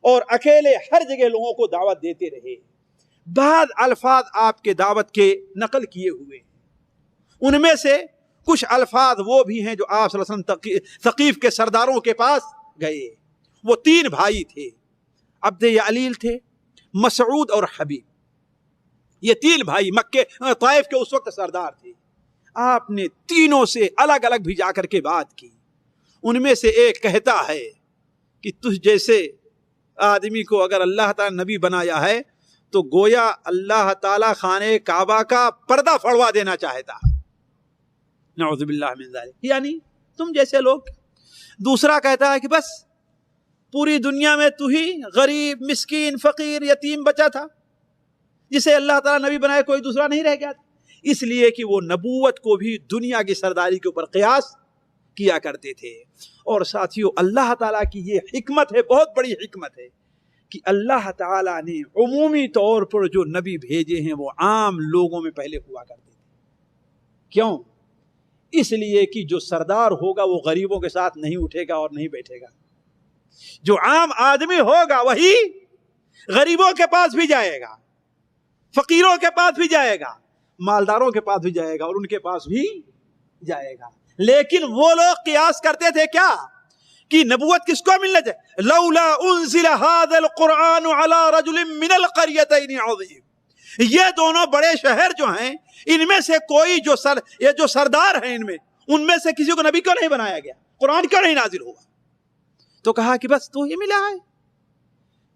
اور اکیلے ہر جگہ لوگوں کو دعوت دیتے رہے۔ بعض الفاظ آپ کے دعوت کے نقل کیے ہوئے، ان میں سے کچھ الفاظ وہ بھی ہیں جو آپ صلی اللہ علیہ وسلم ثقیف کے سرداروں کے پاس گئے۔ وہ 3 بھائی تھے، عبد یعلیل تھے، مسعود اور حبیب، یہ 3 بھائی مکے طائف کے اس وقت سردار تھے۔ آپ نے تینوں سے الگ الگ بھی جا کر کے بات کی۔ ان میں سے ایک کہتا ہے کہ تجھ جیسے آدمی کو اگر اللہ تعالیٰ نبی بنایا ہے تو گویا اللہ تعالیٰ خانہ کعبہ کا پردہ پھڑوا دینا چاہتا ہے، نعوذ باللہ من ذالک، یعنی تم جیسے لوگ۔ دوسرا کہتا ہے کہ بس پوری دنیا میں تو ہی غریب، مسکین، فقیر، یتیم بچہ تھا جسے اللہ تعالیٰ نبی بنائے، کوئی دوسرا نہیں رہ گیا تھا، اس لیے کہ وہ نبوت کو بھی دنیا کی سرداری کے اوپر قیاس کیا کرتے تھے۔ اور ساتھیو، اللہ تعالیٰ کی یہ حکمت ہے، بہت بڑی حکمت ہے کہ اللہ تعالیٰ نے عمومی طور پر جو نبی بھیجے ہیں وہ عام لوگوں میں پہلے ہوا کرتے تھے۔ کیوں؟ اس لیے کہ جو سردار ہوگا وہ غریبوں کے ساتھ نہیں اٹھے گا اور نہیں بیٹھے گا، جو عام آدمی ہوگا وہی غریبوں کے پاس بھی جائے گا، فقیروں کے پاس بھی جائے گا، مالداروں کے پاس بھی جائے گا، اور ان کے پاس بھی جائے گا۔ لیکن وہ لوگ قیاس کرتے تھے کیا کہ نبوت کس کو ملنا چاہیے؟ لولا انزل هذا القرآن على رجل من القريتين عظيم، یہ دونوں بڑے شہر جو ہیں ان میں سے کوئی یہ جو سردار ہیں ان میں سے کسی کو نبی کیوں نہیں بنایا گیا، قرآن کیوں نہیں نازل ہوا؟ تو کہا کہ بس تو یہ ملا ہے۔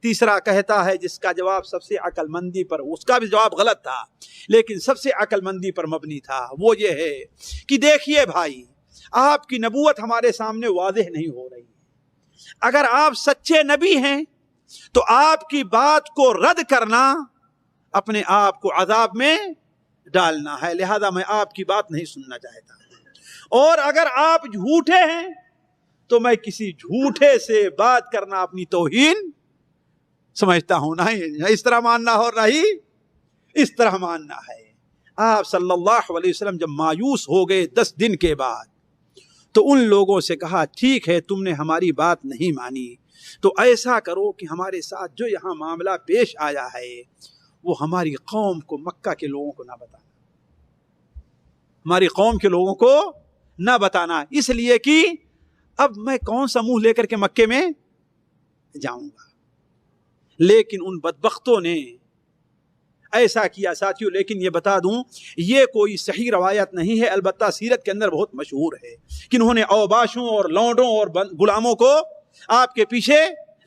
تیسرا کہتا ہے جس کا جواب سب سے عقل مندی پر، اس کا بھی جواب غلط تھا لیکن سب سے عقل مندی پر مبنی تھا، وہ یہ ہے کہ دیکھیے بھائی، آپ کی نبوت ہمارے سامنے واضح نہیں ہو رہی ہے، اگر آپ سچے نبی ہیں تو آپ کی بات کو رد کرنا اپنے آپ کو عذاب میں ڈالنا ہے، لہذا میں آپ کی بات نہیں سننا چاہتا، اور اگر آپ جھوٹے ہیں تو میں کسی جھوٹے سے بات کرنا اپنی توہین سمجھتا ہوں، نہ اس طرح ماننا ہو، نہ ہی اس طرح ماننا ہے۔ آپ صلی اللہ علیہ وسلم جب مایوس ہو گئے 10 دن کے بعد تو ان لوگوں سے کہا ٹھیک ہے تم نے ہماری بات نہیں مانی تو ایسا کرو کہ ہمارے ساتھ جو یہاں معاملہ پیش آیا ہے وہ ہماری قوم کو، مکہ کے لوگوں کو نہ بتانا، ہماری قوم کے لوگوں کو نہ بتانا، اس لیے کہ اب میں کون سا منہ لے کر کے مکے میں جاؤں گا۔ لیکن ان بدبختوں نے ایسا کیا ساتھیوں، لیکن یہ بتا دوں یہ کوئی صحیح روایت نہیں ہے، البتہ سیرت کے اندر بہت مشہور ہے کہ انہوں نے اوباشوں اور لونڈوں اور غلاموں کو آپ کے پیچھے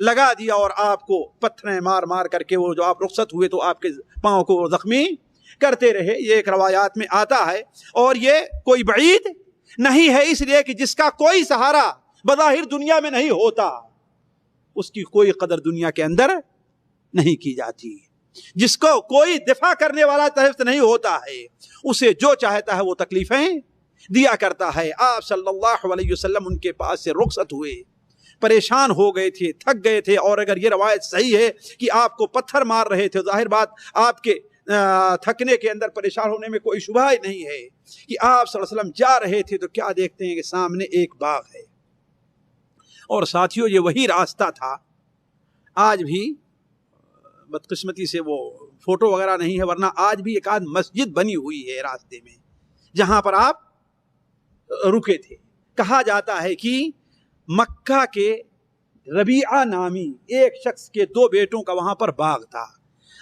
لگا دیا اور آپ کو پتھریں مار مار کر کے وہ جو آپ رخصت ہوئے تو آپ کے پاؤں کو زخمی کرتے رہے، یہ ایک روایات میں آتا ہے، اور یہ کوئی بعید نہیں ہے، اس لیے کہ جس کا کوئی سہارا بظاہر دنیا میں نہیں ہوتا اس کی کوئی قدر دنیا کے اندر نہیں کی جاتی، جس کو کوئی دفاع کرنے والا طرف نہیں ہوتا ہے اسے جو چاہتا ہے وہ تکلیفیں دیا کرتا ہے۔ آپ صلی اللہ علیہ وسلم ان کے پاس سے رخصت ہوئے، پریشان ہو گئے تھے، تھک گئے تھے، اور اگر یہ روایت صحیح ہے کہ آپ کو پتھر مار رہے تھے، ظاہر بات آپ کے تھکنے کے اندر پریشان ہونے میں کوئی شبہ ہی نہیں ہے کہ آپ صلی اللہ علیہ وسلم جا رہے تھے تو کیا دیکھتے ہیں کہ سامنے ایک باغ ہے، اور ساتھیوں یہ وہی راستہ تھا، آج بھی بدقسمتی سے وہ فوٹو وغیرہ نہیں ہے، ورنہ آج بھی ایک آدھ مسجد بنی ہوئی ہے راستے میں جہاں پر آپ رکے تھے۔ کہا جاتا ہے کہ مکہ کے ربیعہ نامی ایک شخص کے 2 بیٹوں کا وہاں پر باغ تھا.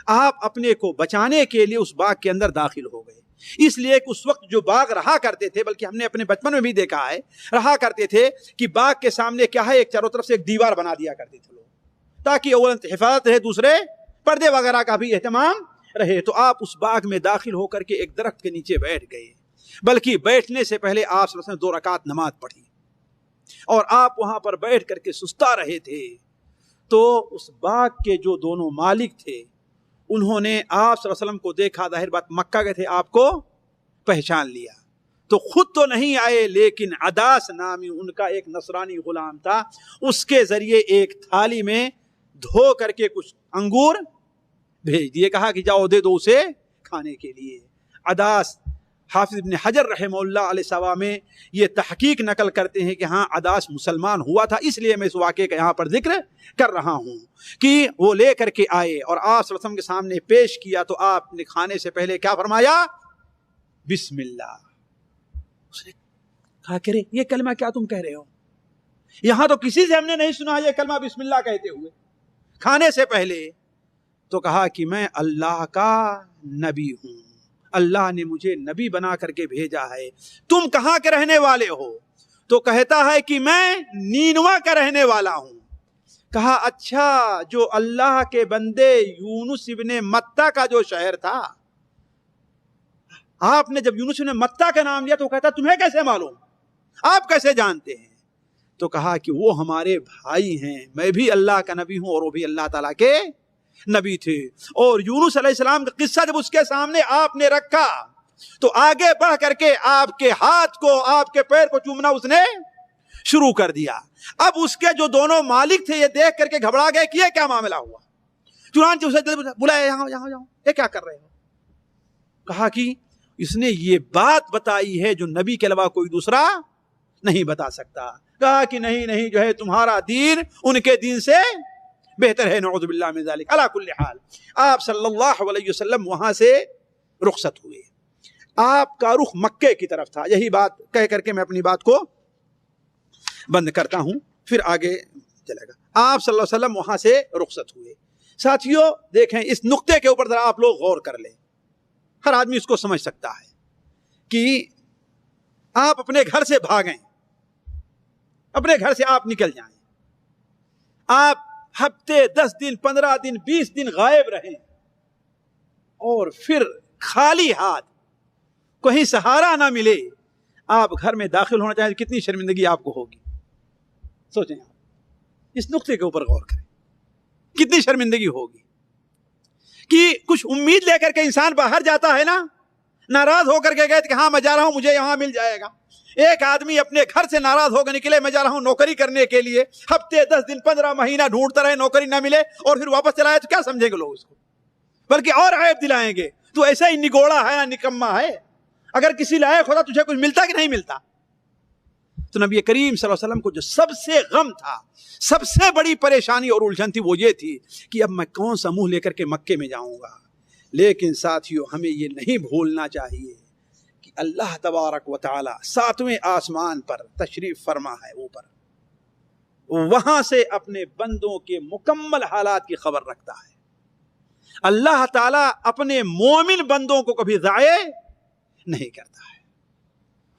آپ اپنے کو بچانے کے لیے اس باغ کے اندر داخل ہو گئے. اس لیے کہ اس وقت جو باغ رہا کرتے تھے, بلکہ ہم نے اپنے بچپن میں بھی دیکھا ہے, رہا کرتے تھے کہ باغ کے سامنے کیا ہے, ایک چاروں طرف سے ایک دیوار بنا دیا کرتے تھے لوگ, تاکہ اول حفاظت رہے, دوسرے پردے وغیرہ کا بھی اہتمام رہے. تو آپ اس باغ میں داخل ہو کر کے ایک درخت کے نیچے بیٹھ گئے, بلکہ بیٹھنے سے پہلے آپ صلی اللہ علیہ وسلم 2 رکعت نماز پڑھی, اور آپ وہاں پر بیٹھ کر کے سستا رہے تھے. تو اس باغ کے جو دونوں مالک تھے انہوں نے آپ صلی اللہ علیہ وسلم کو دیکھا, ظاہر بات مکہ گئے تھے, آپ کو پہچان لیا. تو خود تو نہیں آئے, لیکن عداس نامی ان کا ایک نصرانی غلام تھا, اس کے ذریعے ایک تھالی میں دھو کر کے کچھ انگور بھیج دیے, کہا کہ جاؤ دے دو اسے کھانے کے لیے. عداس, حافظ ابن حجر رحمہ اللہ علیہ سوا میں یہ تحقیق نقل کرتے ہیں کہ ہاں عداس مسلمان ہوا تھا, اس لیے میں اس واقعے کا یہاں پر ذکر کر رہا ہوں کہ وہ لے کر کے آئے اور آپ صلی اللہ علیہ وسلم کے سامنے پیش کیا. تو آپ نے کھانے سے پہلے کیا فرمایا؟ بسم اللہ. اس نے کہا کہ یہ کلمہ کیا تم کہہ رہے ہو؟ یہاں تو کسی سے ہم نے نہیں سنا یہ کلمہ بسم اللہ کہتے ہوئے کھانے سے پہلے. تو کہا کہ میں اللہ کا نبی ہوں, اللہ نے مجھے نبی بنا کر کے بھیجا ہے. تم کہاں کے رہنے والے ہو؟ تو کہتا ہے کہ میں نینوا کا رہنے والا ہوں. کہا اچھا, جو اللہ کے بندے یونس ابن متہ کا جو شہر تھا, آپ نے جب یونس ابن متہ کا نام لیا تو کہتا تمہیں کیسے معلوم, آپ کیسے جانتے ہیں؟ تو کہا کہ وہ ہمارے بھائی ہیں, میں بھی اللہ کا نبی ہوں اور وہ بھی اللہ تعالیٰ کے نبی تھے. اور یونس علیہ السلام کا قصہ جب اس کے سامنے آپ نے رکھا تو آگے بڑھ کر کے آپ کے ہاتھ کو, آپ کے پیر کو چومنا اس نے شروع کر دیا. اب اس کے جو دونوں مالک تھے یہ دیکھ کر کے گھبرا گئے کہ یہ کیا معاملہ ہوا. چنانچہ اسے بلایا, یہاں جاؤ, یہ کیا کر رہے ہو؟ کہا کہ اس نے یہ بات بتائی ہے جو نبی کے علاوہ کوئی دوسرا نہیں بتا سکتا. کہا کہ نہیں, جو ہے تمہارا دین ان کے دین سے بہتر ہے, نعوذ باللہ من ذالک. علی کل حال آپ صلی اللہ علیہ وسلم وہاں سے رخصت ہوئے. آپ کا رخ مکے کی طرف تھا. یہی بات کہہ کر کے میں اپنی بات کو بند کرتا ہوں, پھر آگے چلے گا. آپ صلی اللہ علیہ وسلم وہاں سے رخصت ہوئے. ساتھیوں دیکھیں, اس نقطے کے اوپر ذرا آپ لوگ غور کر لیں, ہر آدمی اس کو سمجھ سکتا ہے کہ آپ اپنے گھر سے بھاگیں, اپنے گھر سے آپ نکل جائیں, آپ ہفتے 10 دن 15 دن 20 دن غائب رہیں, اور پھر خالی ہاتھ, کہیں سہارا نہ ملے, آپ گھر میں داخل ہونا چاہیں, کتنی شرمندگی آپ کو ہوگی. سوچیں, آپ اس نقطے کے اوپر غور کریں, کتنی شرمندگی ہوگی. کہ کچھ امید لے کر کے انسان باہر جاتا ہے نا, ناراض ہو کر کے گئے کہ ہاں میں جا رہا ہوں, مجھے یہاں مل جائے گا. ایک آدمی اپنے گھر سے ناراض ہو کر نکلے, میں جا رہا ہوں نوکری کرنے کے لیے, ہفتے 10 دن 15 مہینہ ڈھونڈتا رہے, نوکری نہ ملے, اور پھر واپس چلا آئے تو کیا سمجھیں گے لوگ اس کو, بلکہ اور عیب دلائیں گے. تو ایسا ہی نگوڑا ہے, نکما ہے. اگر کسی لائق ہوتا تجھے کچھ ملتا کہ نہیں ملتا. تو نبی کریم صلی اللہ علیہ وسلم کو جو سب سے غم تھا, سب سے بڑی پریشانی اور الجھن تھی, وہ یہ تھی کہ اب میں کون سا منہ لے کر کے مکے میں جاؤں گا. لیکن ساتھیوں ہمیں یہ نہیں بھولنا چاہیے کہ اللہ تبارک و تعالی 7ویں آسمان پر تشریف فرما ہے اوپر, وہاں سے اپنے بندوں کے مکمل حالات کی خبر رکھتا ہے. اللہ تعالیٰ اپنے مومن بندوں کو کبھی ضائع نہیں کرتا ہے.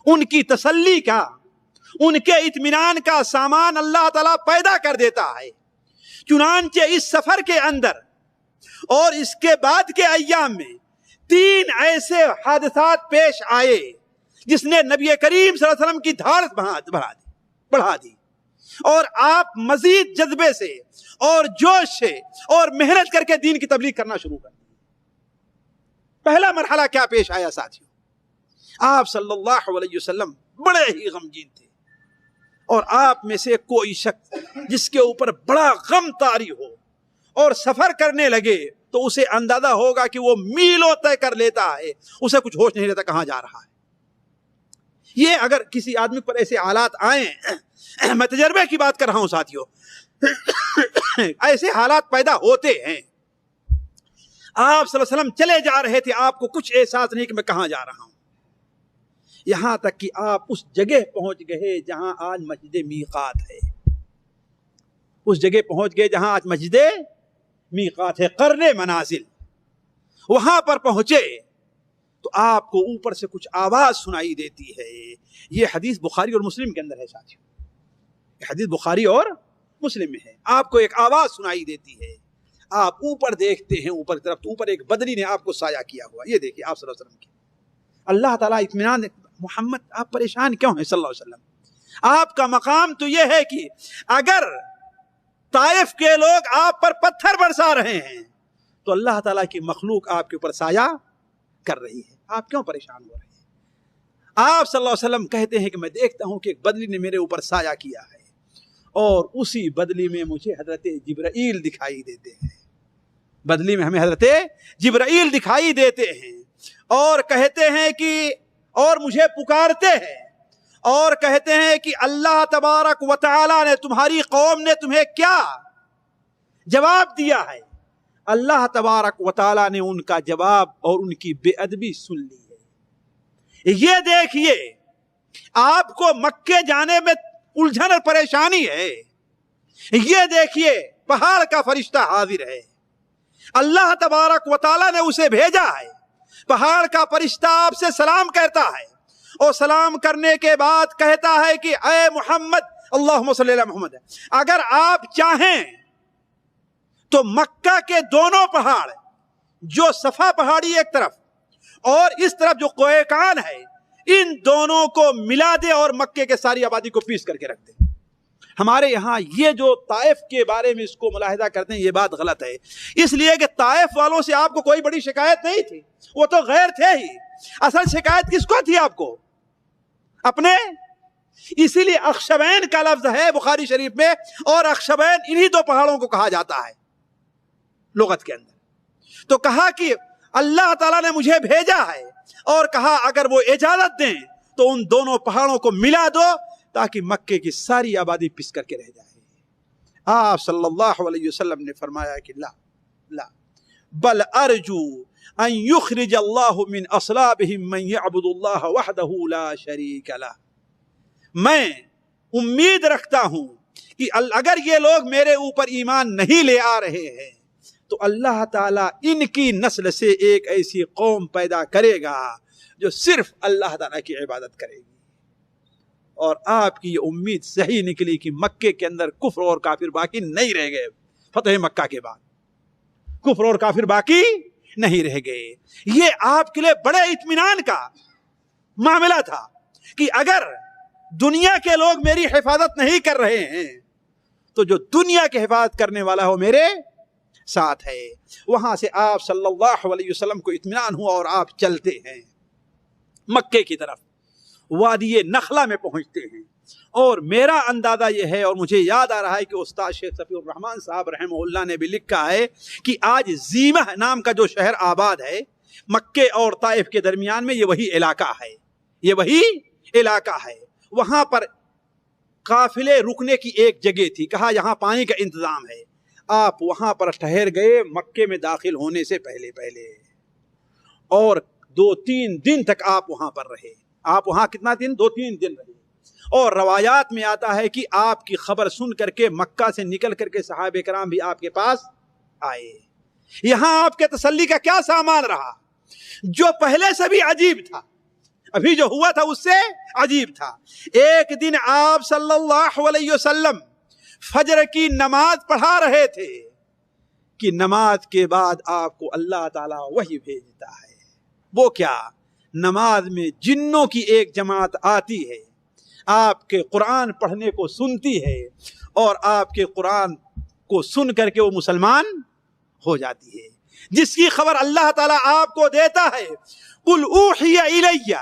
ان کی تسلی کا, ان کے اطمینان کا سامان اللہ تعالیٰ پیدا کر دیتا ہے. چنانچہ اس سفر کے اندر اور اس کے بعد کے ایام میں 3 ایسے حادثات پیش آئے جس نے نبی کریم صلی اللہ علیہ وسلم کی دھاڑ بڑھا دی, اور آپ مزید جذبے سے اور جوش سے اور محنت کر کے دین کی تبلیغ کرنا شروع کر دی. پہلا مرحلہ کیا پیش آیا ساتھیوں؟ آپ صلی اللہ علیہ وسلم بڑے ہی غمگین تھے, اور آپ میں سے کوئی شخص جس کے اوپر بڑا غم طاری ہو اور سفر کرنے لگے تو اسے اندازہ ہوگا کہ وہ میلوں طے کر لیتا ہے, اسے کچھ ہوش نہیں رہتا کہاں جا رہا ہے. یہ اگر کسی آدمی پر ایسے حالات آئیں, میں تجربے کی بات کر رہا ہوں ساتھیوں, ایسے حالات پیدا ہوتے ہیں. آپ صلی اللہ علیہ وسلم چلے جا رہے تھے, آپ کو کچھ احساس نہیں کہ میں کہاں جا رہا ہوں, یہاں تک کہ آپ اس جگہ پہنچ گئے جہاں آج مسجد میقات ہے. اس جگہ پہنچ گئے جہاں آج مسجد میقات ہے، قرن منازل، وہاں پر پہنچے تو آپ کو اوپر سے کچھ آواز سنائی دیتی ہے. یہ حدیث بخاری اور مسلم کے اندر ہے ساتھیوں، یہ حدیث بخاری اور مسلم میں ہے. آپ کو ایک آواز سنائی دیتی ہے، آپ اوپر دیکھتے ہیں، اوپر کی طرف تو اوپر ایک بدری نے آپ کو سایہ کیا ہوا. یہ دیکھیے آپ صلی اللہ علیہ وسلم کی، اللہ تعالیٰ اطمینان. محمد آپ پریشان کیوں ہیں صلی اللہ علیہ وسلم؟ آپ کا مقام تو یہ ہے کہ اگر طائف کے لوگ آپ پر پتھر برسا رہے ہیں تو اللہ تعالیٰ کی مخلوق آپ کے اوپر سایہ کر رہی ہے، آپ کیوں پریشان ہو رہے ہیں؟ آپ صلی اللہ علیہ وسلم کہتے ہیں کہ میں دیکھتا ہوں کہ ایک بدلی نے میرے اوپر سایہ کیا ہے، اور اسی بدلی میں مجھے حضرت جبرائیل دکھائی دیتے ہیں. بدلی میں ہمیں حضرت جبرائیل دکھائی دیتے ہیں اور کہتے ہیں کہ اور مجھے پکارتے ہیں اور کہتے ہیں کہ اللہ تبارک و تعالی نے، تمہاری قوم نے تمہیں کیا جواب دیا ہے. اللہ تبارک و تعالی نے ان کا جواب اور ان کی بے ادبی سن لی ہے. یہ دیکھیے آپ کو مکے جانے میں الجھن اور پریشانی ہے، یہ دیکھیے پہاڑ کا فرشتہ حاضر ہے، اللہ تبارک و تعالی نے اسے بھیجا ہے. پہاڑ کا فرشتہ آپ سے سلام کرتا ہے اور سلام کرنے کے بعد کہتا ہے کہ اے محمد، اللہم صلی اللہ محمد، اگر آپ چاہیں تو مکہ کے دونوں پہاڑ، جو صفا پہاڑی ایک طرف اور اس طرف جو کوہ کان ہے، ان دونوں کو ملا دے اور مکے کے ساری آبادی کو پیس کر کے رکھ دے. ہمارے یہاں یہ جو طائف کے بارے میں اس کو ملاحظہ کرتے ہیں، یہ بات غلط ہے، اس لیے کہ طائف والوں سے آپ کو کوئی بڑی شکایت نہیں تھی، وہ تو غیر تھے ہی. اصل شکایت کس کو تھی؟ آپ کو اپنے. اسی لیے اخشبین کا لفظ ہے بخاری شریف میں، اور اخشبین انہی دو پہاڑوں کو کہا جاتا ہے لغت کے اندر. تو کہا کہ اللہ تعالیٰ نے مجھے بھیجا ہے، اور کہا اگر وہ اجازت دیں تو ان دونوں پہاڑوں کو ملا دو تاکہ مکے کی ساری آبادی پس کر کے رہ جائے. آپ صلی اللہ علیہ وسلم نے فرمایا کہ لا بل ارجو ان یخرج اللہ من اصلابہم من یعبد اللہ وحدہ لا شریک لہ. میں امید رکھتا ہوں کہ اگر یہ لوگ میرے اوپر ایمان نہیں لے آ رہے ہیں تو اللہ تعالیٰ ان کی نسل سے ایک ایسی قوم پیدا کرے گا جو صرف اللہ تعالیٰ کی عبادت کرے گی. اور آپ کی یہ امید صحیح نکلی کہ مکے کے اندر کفر اور کافر باقی نہیں رہ گئے. فتح مکہ کے بعد کفر اور کافر باقی نہیں رہ گئے. یہ آپ کے لیے بڑے اطمینان کا معاملہ تھا کہ اگر دنیا کے لوگ میری حفاظت نہیں کر رہے ہیں تو جو دنیا کی حفاظت کرنے والا ہو میرے ساتھ ہے. وہاں سے آپ صلی اللہ علیہ وسلم کو اطمینان ہوا اور آپ چلتے ہیں مکے کی طرف. وادی نخلا میں پہنچتے ہیں اور میرا اندازہ یہ ہے اور مجھے یاد آ رہا ہے کہ استاد شیخ صفی الرحمان صاحب رحمہ اللہ نے بھی لکھا ہے کہ آج زیمہ نام کا جو شہر آباد ہے مکے اور طائف کے درمیان میں، یہ وہی علاقہ ہے، یہ وہی علاقہ ہے. وہاں پر قافلے رکنے کی ایک جگہ تھی، کہا یہاں پانی کا انتظام ہے. آپ وہاں پر ٹھہر گئے مکے میں داخل ہونے سے پہلے اور 2-3 دن تک آپ وہاں پر رہے. آپ وہاں کتنا دن؟ 2-3 دن رہے. اور روایات میں آتا ہے کہ آپ کی خبر سن کر کے مکہ سے نکل کر کے صحابہ کرام بھی آپ کے پاس آئے. یہاں آپ کے تسلی کا کیا سامان رہا؟ جو پہلے سے بھی عجیب تھا، ابھی جو ہوا تھا اس سے عجیب تھا. ایک دن آپ صلی اللہ علیہ وسلم فجر کی نماز پڑھا رہے تھے کہ نماز کے بعد آپ کو اللہ تعالیٰ وحی بھیجتا ہے. وہ کیا؟ نماز میں جنوں کی ایک جماعت آتی ہے، آپ کے قرآن پڑھنے کو سنتی ہے اور آپ کے قرآن کو سن کر کے وہ مسلمان ہو جاتی ہے، جس کی خبر اللہ تعالیٰ آپ کو دیتا ہے. قُلْ أُوحِيَ إِلَيَّ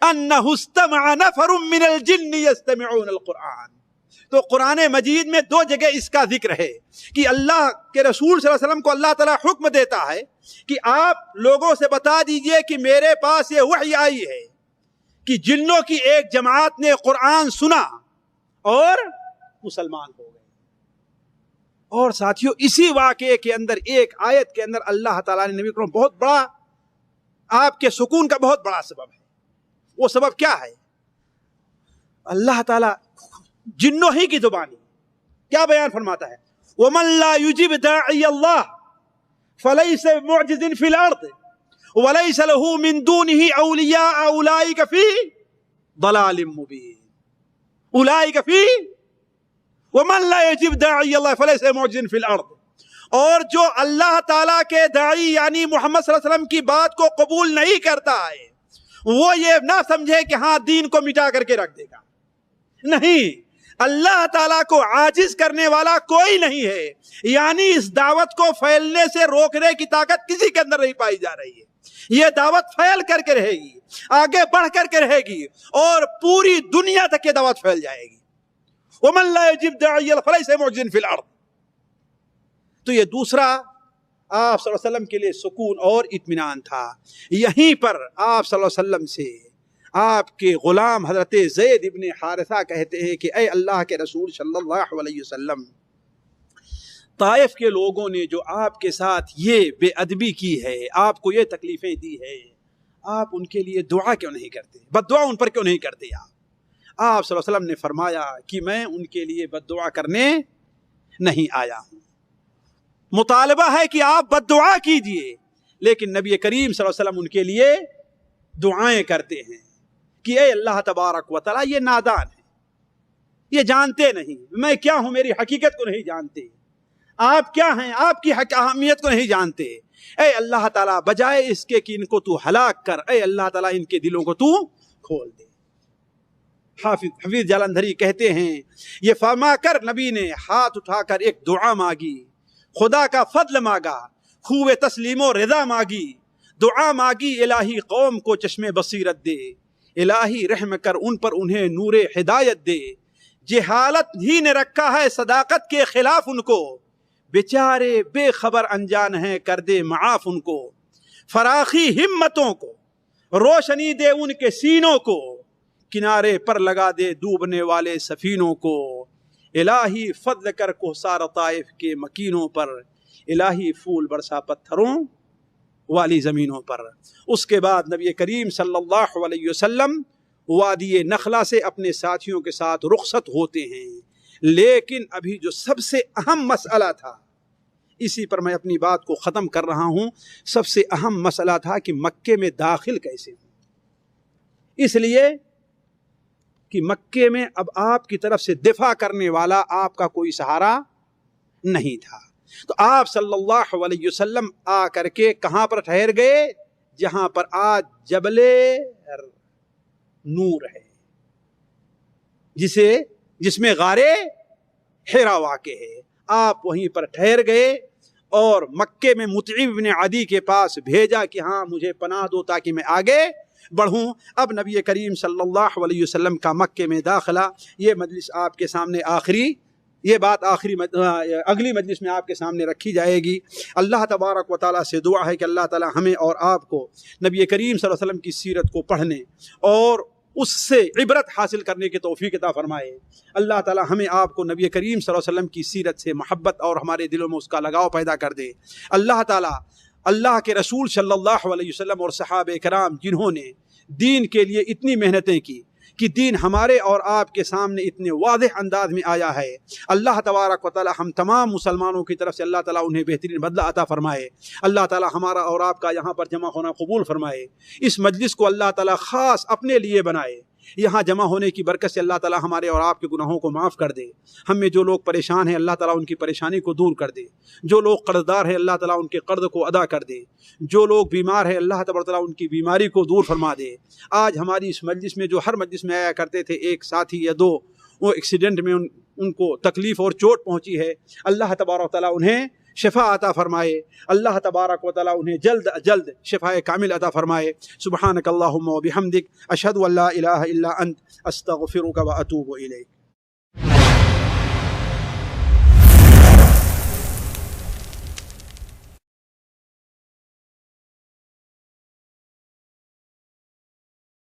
أَنَّهُ اسْتَمَعَ نَفَرٌ مِّنَ الْجِنِّ يَسْتَمِعُونَ الْقُرْآنَ. تو قرآن مجید میں 2 جگہ اس کا ذکر ہے کہ اللہ کے رسول صلی اللہ علیہ وسلم کو اللہ تعالیٰ حکم دیتا ہے کہ آپ لوگوں سے بتا دیجئے کہ میرے پاس یہ وحی آئی ہے کہ جنوں کی ایک جماعت نے قرآن سنا اور مسلمان ہو گئے. اور ساتھیوں اسی واقعے کے اندر ایک آیت کے اندر اللہ تعالیٰ نے نبی کریم بہت بڑا آپ کے سکون کا بہت بڑا سبب ہے. وہ سبب کیا ہے؟ اللہ تعالیٰ جنوں ہی کی زبانی کیا بیان فرماتا ہے؟ وَمَن لَا يُجِبْ دَاعِيَ اللَّهِ فَلَيْسَ بِمُعْجِزٍ فِي الْأَرْضِ وَلَيْسَ لَهُ مِن دُونِهِ أَوْلِيَاءُ أُولَٰئِكَ فِي ضَلَالٍ مُّبِينٍ. أُولَٰئِكَ فِي وَمَن لَا يُجِبْ دَاعِيَ اللَّهِ فَلَيْسَ بِمُعْجِزٍ فِي الْأَرْضِ. اور جو اللہ تعالیٰ کے داعی یعنی محمد صلی اللہ علیہ وسلم کی بات کو قبول نہیں کرتا ہے، وہ یہ نہ سمجھے کہ ہاں دین کو مٹا کر کے رکھ دے گا. نہیں، اللہ تعالیٰ کو عاجز کرنے والا کوئی نہیں ہے. یعنی اس دعوت کو پھیلنے سے روکنے کی طاقت کسی کے اندر نہیں پائی جا رہی ہے. یہ دعوت پھیل کر کے رہے گی، آگے بڑھ کر کے رہے گی، اور پوری دنیا تک یہ دعوت پھیل جائے گی. وَمَن لَا يُجِبْ دَاعِيَ اللَّهِ فَلَيْسَ بِمُعْجِزٍ فِي الْأَرْضِ. تو یہ دوسرا آپ صلی اللہ علیہ وسلم کے لیے سکون اور اطمینان تھا. یہیں پر آپ صلی اللہ علیہ وسلم سے آپ کے غلام حضرت زید ابن حارثہ کہتے ہیں کہ اے اللہ کے رسول صلی اللہ علیہ وسلم، طائف کے لوگوں نے جو آپ کے ساتھ یہ بے ادبی کی ہے، آپ کو یہ تکلیفیں دی ہے، آپ ان کے لیے دعا کیوں نہیں کرتے؟ بد دعا ان پر کیوں نہیں کرتے؟ آپ صلی اللہ علیہ وسلم نے فرمایا کہ میں ان کے لیے بد دعا کرنے نہیں آیا ہوں. مطالبہ ہے کہ آپ بد دعا کیجئے، لیکن نبی کریم صلی اللہ علیہ وسلم ان کے لیے دعائیں کرتے ہیں کہ اے اللہ تبارک و تعالیٰ، یہ نادان ہے، یہ جانتے نہیں میں کیا ہوں، میری حقیقت کو نہیں جانتے، آپ کیا ہیں، آپ کی اہمیت کو نہیں جانتے. اے اللہ تعالیٰ، بجائے اس کے کہ ان کو تو ہلاک کر، اے اللہ تعالیٰ ان کے دلوں کو تو کھول دے. حافظ جالندھری کہتے ہیں یہ فرما کر نبی نے ہاتھ اٹھا کر ایک دعا مانگی، خدا کا فضل مانگا، خوب تسلیم و رضا مانگی، دعا مانگی الہی قوم کو چشم بصیرت دے، الہی رحم کر ان پر انہیں نور ہدایت دے، جہالت ہی نے رکھا ہے صداقت کے خلاف ان کو، بیچارے بے خبر انجان ہیں کر دے معاف ان کو، فراخی ہمتوں کو روشنی دے ان کے سینوں کو، کنارے پر لگا دے ڈوبنے والے سفینوں کو، الہی فضل کر کوثار طائف کے مکینوں پر، الہی پھول برسا پتھروں والی زمینوں پر. اس کے بعد نبی کریم صلی اللہ علیہ وسلم وادی نخلا سے اپنے ساتھیوں کے ساتھ رخصت ہوتے ہیں. لیکن ابھی جو سب سے اہم مسئلہ تھا، اسی پر میں اپنی بات کو ختم کر رہا ہوں، سب سے اہم مسئلہ تھا کہ مکے میں داخل کیسے ہوں. اس لیے کہ مکے میں اب آپ کی طرف سے دفاع کرنے والا آپ کا کوئی سہارا نہیں تھا. تو آپ صلی اللہ علیہ وسلم آ کر کے کہاں پر ٹھہر گئے؟ جہاں پر آج جبل نور ہے، جس میں غار حرا واقع ہے. آپ وہیں پر ٹھہر گئے اور مکے میں مطعم بن عدی کے پاس بھیجا کہ ہاں مجھے پناہ دو تاکہ میں آگے بڑھوں. اب نبی کریم صلی اللہ علیہ وسلم کا مکے میں داخلہ، یہ مجلس آپ کے سامنے اگلی مجلس میں آپ کے سامنے رکھی جائے گی. اللہ تبارک و تعالیٰ سے دعا ہے کہ اللہ تعالیٰ ہمیں اور آپ کو نبی کریم صلی اللہ علیہ وسلم کی سیرت کو پڑھنے اور اس سے عبرت حاصل کرنے کی توفیق عطا فرمائے. اللہ تعالیٰ ہمیں آپ کو نبی کریم صلی اللہ علیہ وسلم کی سیرت سے محبت اور ہمارے دلوں میں اس کا لگاؤ پیدا کر دے. اللہ تعالیٰ اللہ کے رسول صلی اللہ علیہ وسلم اور صحابہ کرام جنہوں نے دین کے لیے اتنی محنتیں کی کہ دین ہمارے اور آپ کے سامنے اتنے واضح انداز میں آیا ہے، اللہ تبارک و تعالی ہم تمام مسلمانوں کی طرف سے اللہ تعالیٰ انہیں بہترین بدلہ عطا فرمائے. اللہ تعالیٰ ہمارا اور آپ کا یہاں پر جمع ہونا قبول فرمائے. اس مجلس کو اللہ تعالیٰ خاص اپنے لیے بنائے. یہاں جمع ہونے کی برکت سے اللہ تعالیٰ ہمارے اور آپ کے گناہوں کو معاف کر دے. ہم میں جو لوگ پریشان ہیں اللہ تعالیٰ ان کی پریشانی کو دور کر دے. جو لوگ قرض دار ہیں اللہ تعالیٰ ان کے قرض کو ادا کر دے. جو لوگ بیمار ہیں اللہ تعالیٰ ان کی بیماری کو دور فرما دے. آج ہماری اس مجلس میں جو ہر مجلس میں آیا کرتے تھے ایک ساتھی یا دو، وہ ایکسیڈنٹ میں ان کو تکلیف اور چوٹ پہنچی ہے، اللہ تبارک و تعالیٰ انہیں شفا عطا فرمائے. اللہ تبارک و تعالیٰ انہیں جلد جلد شفاء کامل عطا فرمائے. سبحانک اللہم و بحمدک، اشہد ان لا الہ الا انت، استغفرک و اتوب الیک.